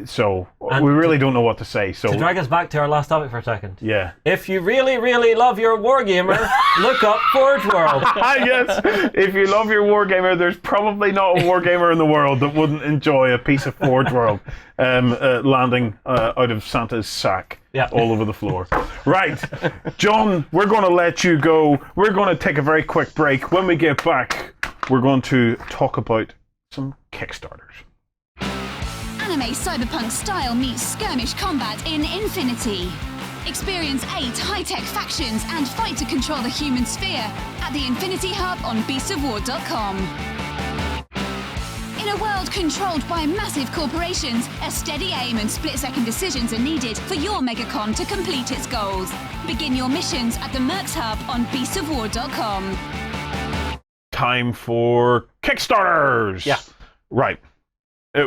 B: So we really don't know what to say. So
A: to drag us back to our last topic for a second.
B: Yeah.
A: If you really, really love your wargamer, look up Forge World.
B: Yes. If you love your wargamer, there's probably not a wargamer in the world that wouldn't enjoy a piece of Forge World landing out of Santa's sack. All over the floor. Right. John, we're going to let you go. We're going to take a very quick break. When we get back, we're going to talk about some Kickstarters.
D: Anime cyberpunk style meets skirmish combat in Infinity. Experience 8 high-tech factions and fight to control the human sphere at the Infinity Hub on beastsofwar.com. In a world controlled by massive corporations, a steady aim and split-second decisions are needed for your megacon to complete its goals. Begin your missions at the Mercs Hub on beastsofwar.com.
B: Time for Kickstarters!
A: Yeah.
B: Right.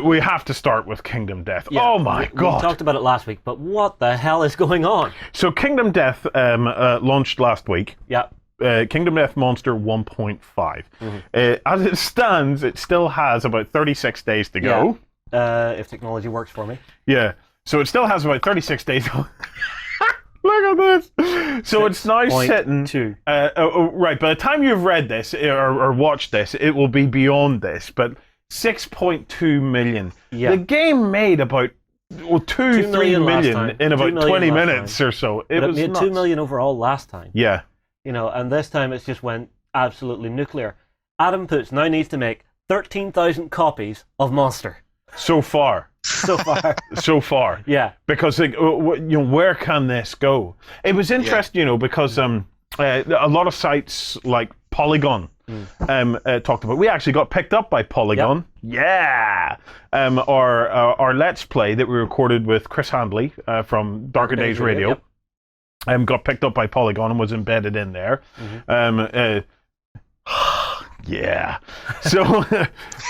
B: We have to start with Kingdom Death.
A: Yeah,
B: Oh my God.
A: We talked about it last week, but what the hell is going on?
B: So Kingdom Death launched last week.
A: Yeah.
B: Kingdom Death Monster 1.5. As it stands, it still has about 36 days to go.
A: If technology works for me.
B: Yeah. So it still has about 36 days. Look at this. So it's now sitting... right, by the time you've read this or watched this, it will be beyond this, but 6.2 million. Yeah. The game made about 3 million in about 20 minutes or so. It was
A: made
B: nuts.
A: 2 million overall last time.
B: Yeah.
A: You know, and this time it's just went absolutely nuclear. Adam Poots now needs to make 13,000 copies of Monster.
B: So far.
A: So far. Yeah.
B: Because where can this go? It was interesting, because a lot of sites like Polygon talked about. We actually got picked up by Polygon. Yep. Yeah. Our Let's Play that we recorded with Chris Handley from Darker Days Radio. Yep. Got picked up by Polygon and was embedded in there. Yeah. So,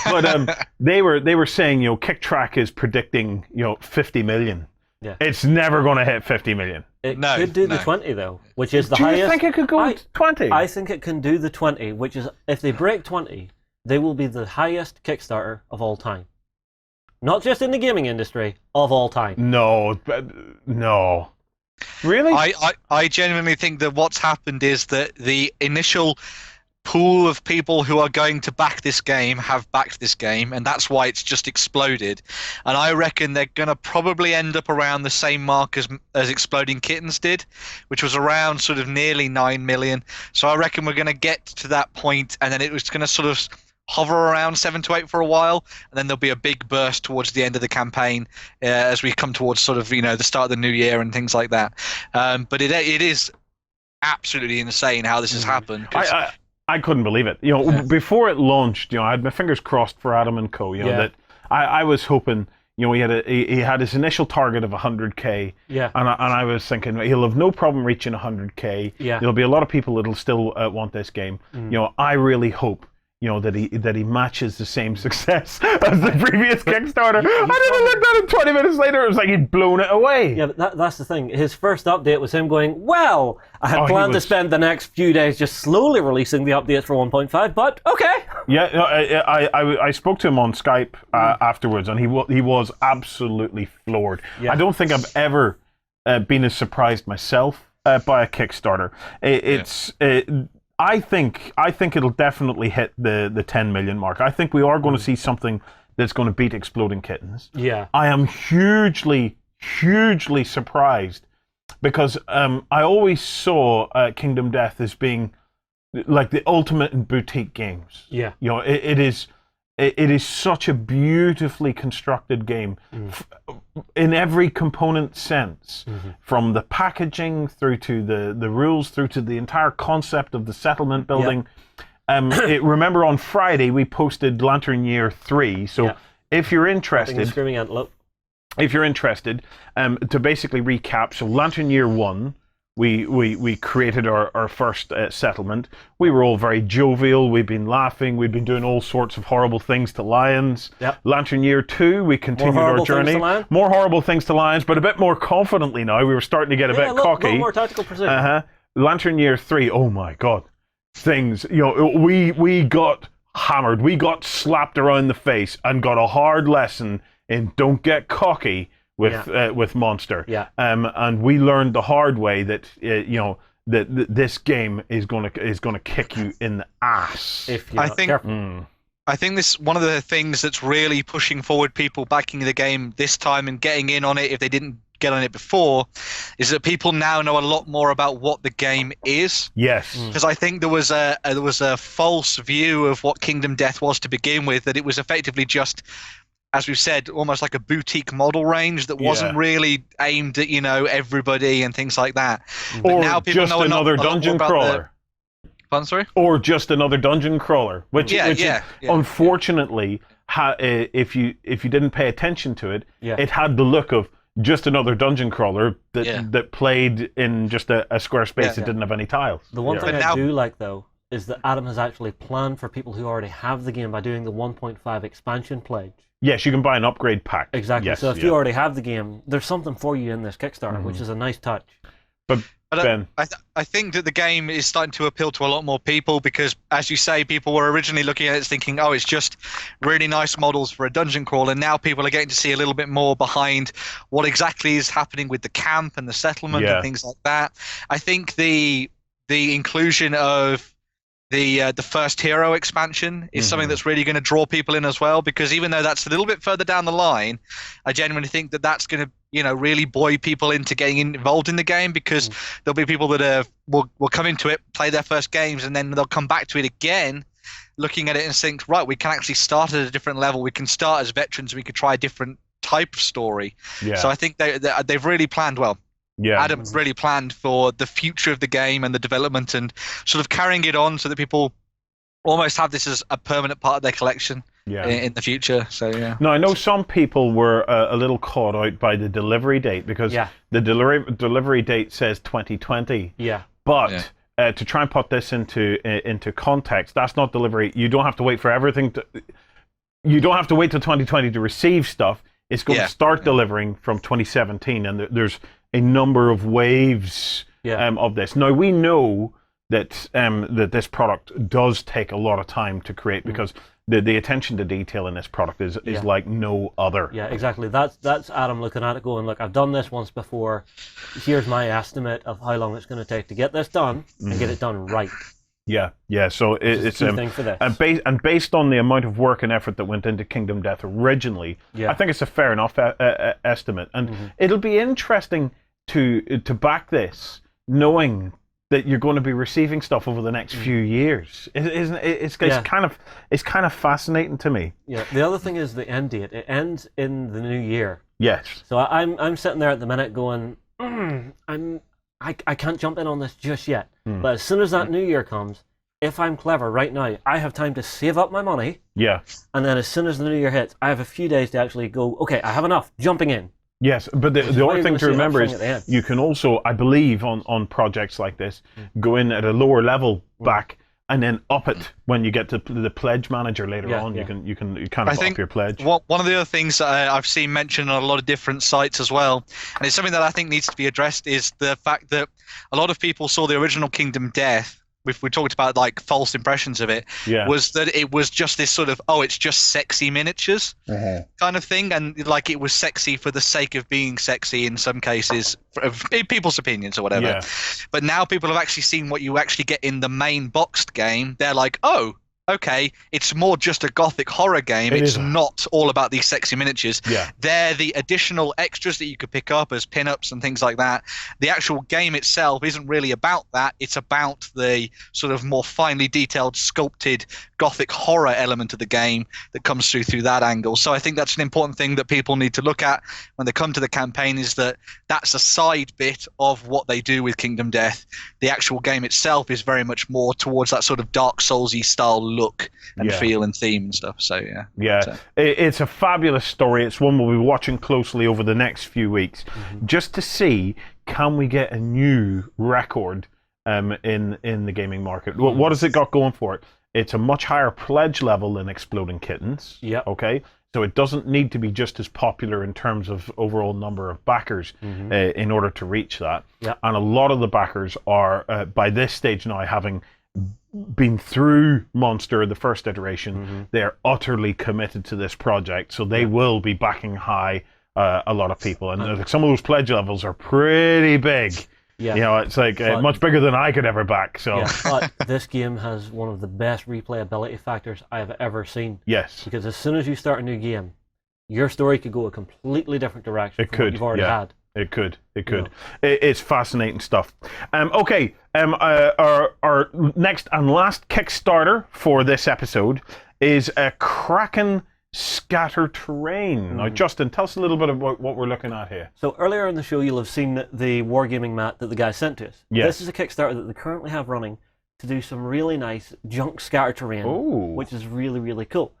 B: but they were saying, Kick Track is predicting, 50 million. Yeah. It's never going to hit 50 million.
A: It could do the 20 though, which is the highest.
B: Do you think it could go 20?
A: I think it can do the 20, which is, if they break 20, they will be the highest Kickstarter of all time. Not just in the gaming industry, of all time.
B: No. Really?
C: I genuinely think that what's happened is that the initial pool of people who are going to back this game have backed this game, and that's why it's just exploded. And I reckon they're going to probably end up around the same mark as Exploding Kittens did, which was around sort of nearly 9 million. So I reckon we're going to get to that point, and then it was going to sort of hover around 7 to 8 for a while, and then there'll be a big burst towards the end of the campaign as we come towards sort of, the start of the new year and things like that. But it is absolutely insane how this has happened.
B: I couldn't believe it. Before it launched, I had my fingers crossed for Adam and Co. That I was hoping, he had his initial target of 100k. Yeah. And I was thinking he'll have no problem reaching 100k. Yeah. There'll be a lot of people that'll still want this game. I really hope that he matches the same success as the previous Kickstarter. I didn't look at it 20 minutes later. It was like he'd blown it away.
A: Yeah, but that's the thing. His first update was him going, well, I had planned to spend the next few days just slowly releasing the updates for 1.5, but okay.
B: Yeah, I spoke to him on Skype afterwards, and he was absolutely floored. Yeah. I don't think I've ever been as surprised myself by a Kickstarter. I think it'll definitely hit the 10 million mark. I think we are going to see something that's going to beat Exploding Kittens. Yeah. I am hugely surprised because I always saw Kingdom Death as being like the ultimate in boutique games. Yeah. It is such a beautifully constructed game in every component sense, from the packaging through to the rules, through to the entire concept of the settlement building. Yep. Remember on Friday we posted Lantern Year 3, so if you're interested,
A: Screaming Antelope.
B: If you're interested, to basically recap, so Lantern Year 1, we created our first settlement. We were all very jovial. We've been laughing. We've been doing all sorts of horrible things to lions. Yep. Lantern Year 2, we continued our journey. More horrible things to lions, but a bit more confidently now. We were starting to get a bit cocky. A little more
A: tactical precision.
B: Lantern Year 3, oh my God. Things, we got hammered. We got slapped around the face and got a hard lesson in don't get cocky with Monster. Yeah. And we learned the hard way that that this game is gonna kick you in the ass.
C: If you're not careful. I think this one of the things that's really pushing forward people backing the game this time and getting in on it if they didn't get on it before is that people now know a lot more about what the game is.
B: Yes.
C: Because I think there was a false view of what Kingdom Death was to begin with, that it was effectively just as we've said, almost like a boutique model range that wasn't really aimed at, everybody and things like that. But
B: Or
C: now people
B: just
C: know
B: another
C: a lot more
B: dungeon
C: about
B: crawler.
C: Pardon, sorry?
B: Or just another dungeon crawler, which unfortunately, if you didn't pay attention to it, it had the look of just another dungeon crawler that played in just a square space that didn't have any tiles.
A: The one thing I do like, though, is that Adam has actually planned for people who already have the game by doing the 1.5 expansion pledge.
B: Yes, you can buy an upgrade pack.
A: Exactly.
B: Yes,
A: so if you already have the game, there's something for you in this Kickstarter, which is a nice touch.
B: But Ben,
C: I think that the game is starting to appeal to a lot more people because, as you say, people were originally looking at it thinking, oh, it's just really nice models for a dungeon crawl, and now people are getting to see a little bit more behind what exactly is happening with the camp and the settlement and things like that. I think the inclusion of the first hero expansion is something that's really going to draw people in as well, because even though that's a little bit further down the line, I genuinely think that that's going to really buoy people into getting involved in the game, because there'll be people that will come into it, play their first games, and then they'll come back to it again looking at it and think, right, we can actually start at a different level, we can start as veterans, we could try a different type of story. So I think they've really planned well. Adam's really planned for the future of the game and the development and sort of carrying it on so that people almost have this as a permanent part of their collection in the future. So
B: Now, I know some people were a little caught out by the delivery date because the delivery date says 2020. But to try and put this into context, that's not delivery. You don't have to wait for everything you don't have to wait till 2020 to receive stuff. It's going to start delivering from 2017, and there's a number of waves of this. Now, we know that that this product does take a lot of time to create because the attention to detail in this product is like no other.
A: Yeah, exactly. That's Adam looking at it going, look, I've done this once before. Here's my estimate of how long it's going to take to get this done and get it done right.
B: Yeah. So it's a thing for this. And based on the amount of work and effort that went into Kingdom Death originally, I think it's a fair enough estimate. And it'll be interesting to back this, knowing that you're going to be receiving stuff over the next few years. It's kind of fascinating to me. Yeah.
A: The other thing is the end date. It ends in the new year.
B: Yes.
A: So I'm sitting there at the minute going, I can't jump in on this just yet. But as soon as that new year comes, if I'm clever right now, I have time to save up my money.
B: Yeah.
A: And then as soon as the new year hits, I have a few days to actually go, okay, I have enough, jumping in.
B: Yes, but the other thing to remember is you can also, I believe, on projects like this, go in at a lower level back and then up it when you get to the pledge manager later on. You can kind of up your pledge.
C: One of the other things that I've seen mentioned on a lot of different sites as well, and it's something that I think needs to be addressed, is the fact that a lot of people saw the original Kingdom Death. We talked about like false impressions of it, was that it was just this sort of, it's just sexy miniatures kind of thing, and like it was sexy for the sake of being sexy in some cases, in people's opinions or whatever. But now people have actually seen what you actually get in the main boxed game. They're like, oh, okay, it's more just a gothic horror game. It's not all about these sexy miniatures. They're the additional extras that you could pick up as pin-ups and things like that. The actual game itself isn't really about that. It's about the sort of more finely detailed, sculpted gothic horror element of the game that comes through that angle. So I think that's an important thing that people need to look at when they come to the campaign, is that that's a side bit of what they do with Kingdom Death. The actual game itself is very much more towards that sort of Dark Souls-y style look and feel and theme and stuff. So
B: it's a fabulous story. It's one we'll be watching closely over the next few weeks, just to see, can we get a new record in the gaming market? What has it got going for it? It's a much higher pledge level than Exploding Kittens. Okay, so it doesn't need to be just as popular in terms of overall number of backers in order to reach that. And a lot of the backers are by this stage now, having been through Monster, the first iteration, they're utterly committed to this project, so they will be backing high a lot of people, and some of those pledge levels are pretty big. It's like much bigger than I could ever back. So
A: but this game has one of the best replayability factors I have ever seen.
B: Yes,
A: because as soon as you start a new game, your story could go a completely different direction from what you've already had.
B: It could. It's fascinating stuff. Okay. Our next and last Kickstarter for this episode is a Kraken Scatter Terrain. Now, Justin, tell us a little bit about what we're looking at here.
A: So earlier in the show, you'll have seen the wargaming mat that the guy sent to us.
B: Yes.
A: This is a Kickstarter that they currently have running to do some really nice junk scatter terrain, which is really, really cool.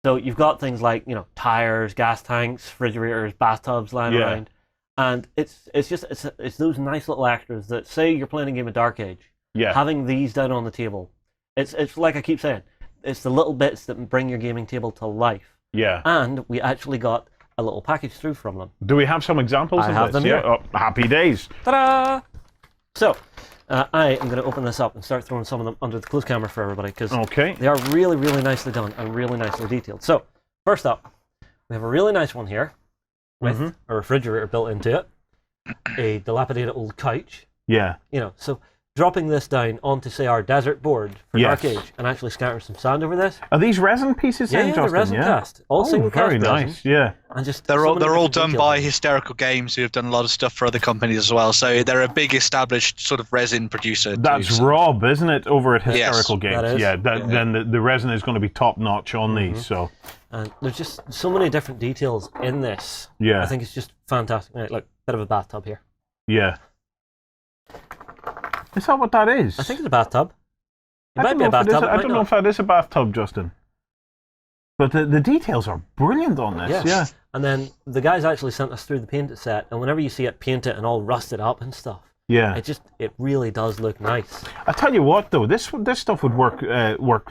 A: So you've got things like, tires, gas tanks, refrigerators, bathtubs lying around. And it's those nice little extras that, say you're playing a game of Dark Age, having these down on the table, it's like I keep saying, it's the little bits that bring your gaming table to life. Yeah. And we actually got a little package through from them.
B: Do we have some examples of this?
A: I have them here.
B: Oh, happy days.
A: Ta-da! So, I am going to open this up and start throwing some of them under the closed camera for everybody, because they are really, really nicely done and really nicely detailed. So, first up, we have a really nice one here with a refrigerator built into it, a dilapidated old couch. Yeah. So dropping this down onto, say, our desert board for Dark Age and actually scattering some sand over this.
B: Are these resin pieces?
A: Yeah, they're resin cast. All single cast
B: very nice. Yeah.
A: And just
C: they're all done by Hysterical Games, who have done a lot of stuff for other companies as well. So they're a big established sort of resin producer.
B: That's Rob, isn't it, over at Hysterical Games?
A: That is.
B: Yeah. Then the resin is going to be top notch on these. So.
A: And there's just so many different details in this. Yeah. I think it's just fantastic. Right, look, bit of a bathtub here.
B: Yeah. Is that what that is?
A: I think it's a bathtub. It might be a bathtub.
B: I don't know if that is a bathtub, Justin. But the details are brilliant on this. Yes. Yeah.
A: And then the guys actually sent us through the painted set, and whenever you see it painted and all rusted up and stuff, it really does look nice.
B: I tell you what, though, this stuff would work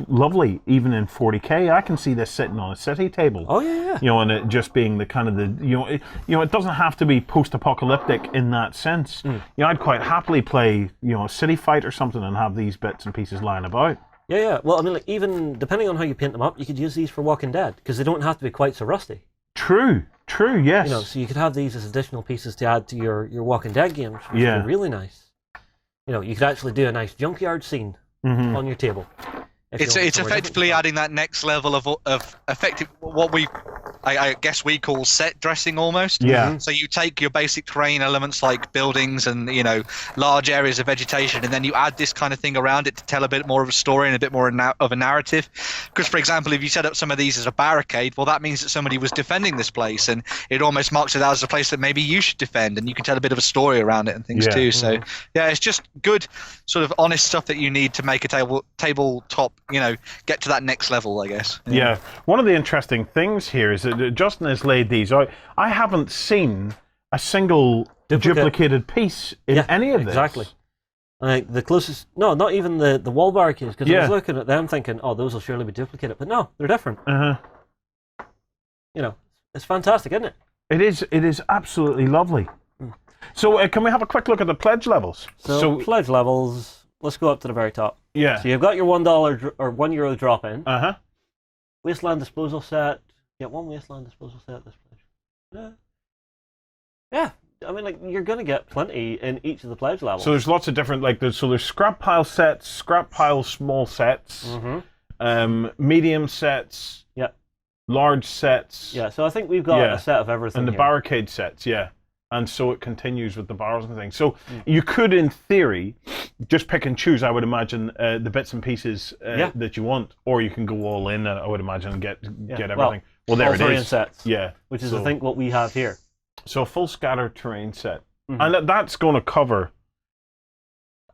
B: lovely even in 40K. I can see this sitting on a city table.
A: Oh yeah.
B: And it just being the kind of it doesn't have to be post-apocalyptic in that sense. I'd quite happily play a city fight or something and have these bits and pieces lying about.
A: Yeah. Well, I mean, like, even depending on how you paint them up, you could use these for Walking Dead because they don't have to be quite so rusty.
B: True, yes.
A: So you could have these as additional pieces to add to your Walking Dead games, which would be really nice. You could actually do a nice junkyard scene on your table.
C: It's effectively adding that next level of effective what I guess we call set dressing almost.
B: Yeah.
C: So you take your basic terrain elements like buildings and large areas of vegetation, and then you add this kind of thing around it to tell a bit more of a story and a bit more of a narrative. Because, for example, if you set up some of these as a barricade, well, that means that somebody was defending this place, and it almost marks it out as a place that maybe you should defend, and you can tell a bit of a story around it and things too. So it's just good, sort of honest stuff that you need to make a tabletop. Get to that next level, I guess.
B: Yeah. One of the interesting things here is that Justin has laid these out. I haven't seen a single duplicated piece in any of this.
A: Exactly. The closest, not even the wall barricades, because I was looking at them thinking, oh, those will surely be duplicated, but no, they're different. It's fantastic, isn't it?
B: It is absolutely lovely. So can we have a quick look at the pledge levels?
A: So pledge levels. Let's go up to the very top.
B: Yeah.
A: So you've got your $1 or €1 drop in. Wasteland disposal set. Get one wasteland disposal set this pledge. Yeah. I mean, you're going to get plenty in each of the pledge levels.
B: So there's lots of different, there's scrap pile sets, scrap pile small sets, medium sets, large sets.
A: Yeah. So I think we've got a set of everything.
B: And the barricade sets. Yeah. And so it continues with the barrels and things. So you could, in theory, just pick and choose, I would imagine, the bits and pieces that you want. Or you can go all in, I would imagine, and get everything. Well, there it is.
A: Sets,
B: yeah.
A: Which is, I think, what we have here.
B: So a full scatter terrain set. And that's going to cover...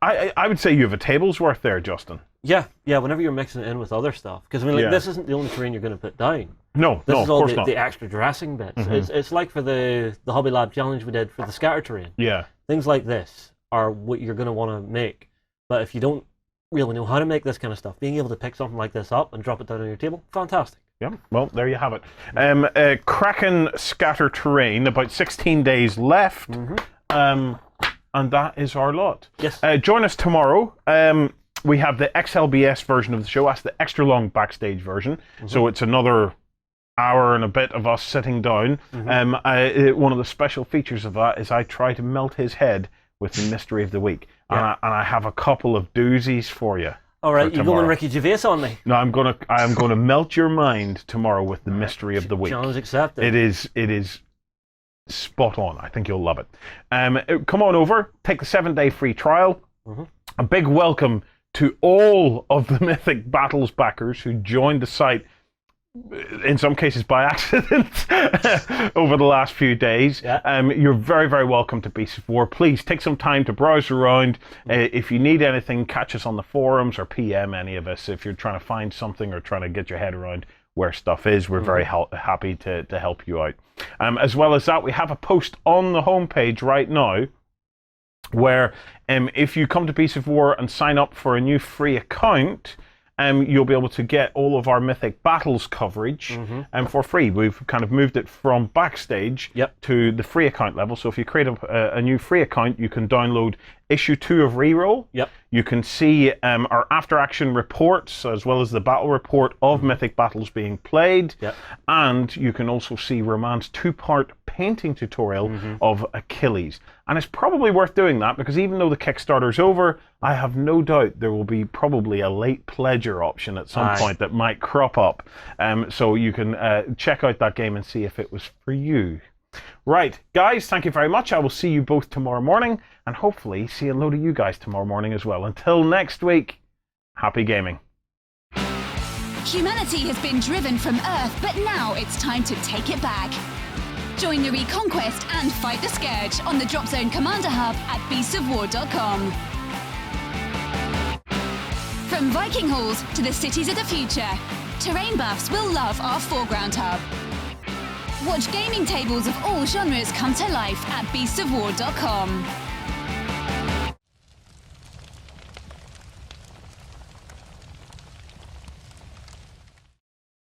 B: I would say you have a table's worth there, Justin.
A: Yeah, whenever you're mixing it in with other stuff. Because, this isn't the only terrain you're going to put down.
B: No,
A: this
B: is all
A: the extra dressing bits. It's like for the Hobby Lab challenge we did for the scatter terrain.
B: Yeah.
A: Things like this are what you're going to want to make. But if you don't really know how to make this kind of stuff, being able to pick something like this up and drop it down on your table, fantastic.
B: Yeah, well, there you have it. Kraken scatter terrain, about 16 days left. And that is our lot.
A: Yes.
B: Join us tomorrow. We have the XLBS version of the show. That's the extra long backstage version. So it's another hour and a bit of us sitting down. One of the special features of that is I try to melt his head with the mystery of the week. And I have a couple of doozies for you.
A: All right, you're going Ricky Gervais on me.
B: No, I am going to melt your mind tomorrow with the mystery of the week.
A: Challenge accepted.
B: It is spot on. I think you'll love it. Come on over, take the 7-day free trial. A big welcome to all of the Mythic Battles backers who joined the site in some cases by accident over the last few days. You're very, very welcome to Beasts of War. Please take some time to browse around. If you need anything, catch us on the forums or PM any of us if you're trying to find something or trying to get your head around where stuff is. We're very happy to help you out. As well as that, we have a post on the homepage right now where if you come to Beasts of War and sign up for a new free account, you'll be able to get all of our Mythic Battles coverage for free. We've kind of moved it from backstage to the free account level. So if you create a new free account, you can download issue 2 of Reroll. You can see our after-action reports as well as the battle report of Mythic Battles being played. And you can also see Roman's 2-part painting tutorial of Achilles. And it's probably worth doing that because even though the Kickstarter's over, I have no doubt there will be probably a late pledger option at some point that might crop up. So you can check out that game and see if it was for you. Right, guys, thank you very much. I will see you both tomorrow morning and hopefully see a load of you guys tomorrow morning as well. Until next week, happy gaming.
D: Humanity has been driven from Earth, but now it's time to take it back. Join the Reconquest and fight the Scourge on the Drop Zone Commander Hub at beastsofwar.com. From Viking halls to the cities of the future, terrain buffs will love our foreground hub. Watch gaming tables of all genres come to life at beastsofwar.com.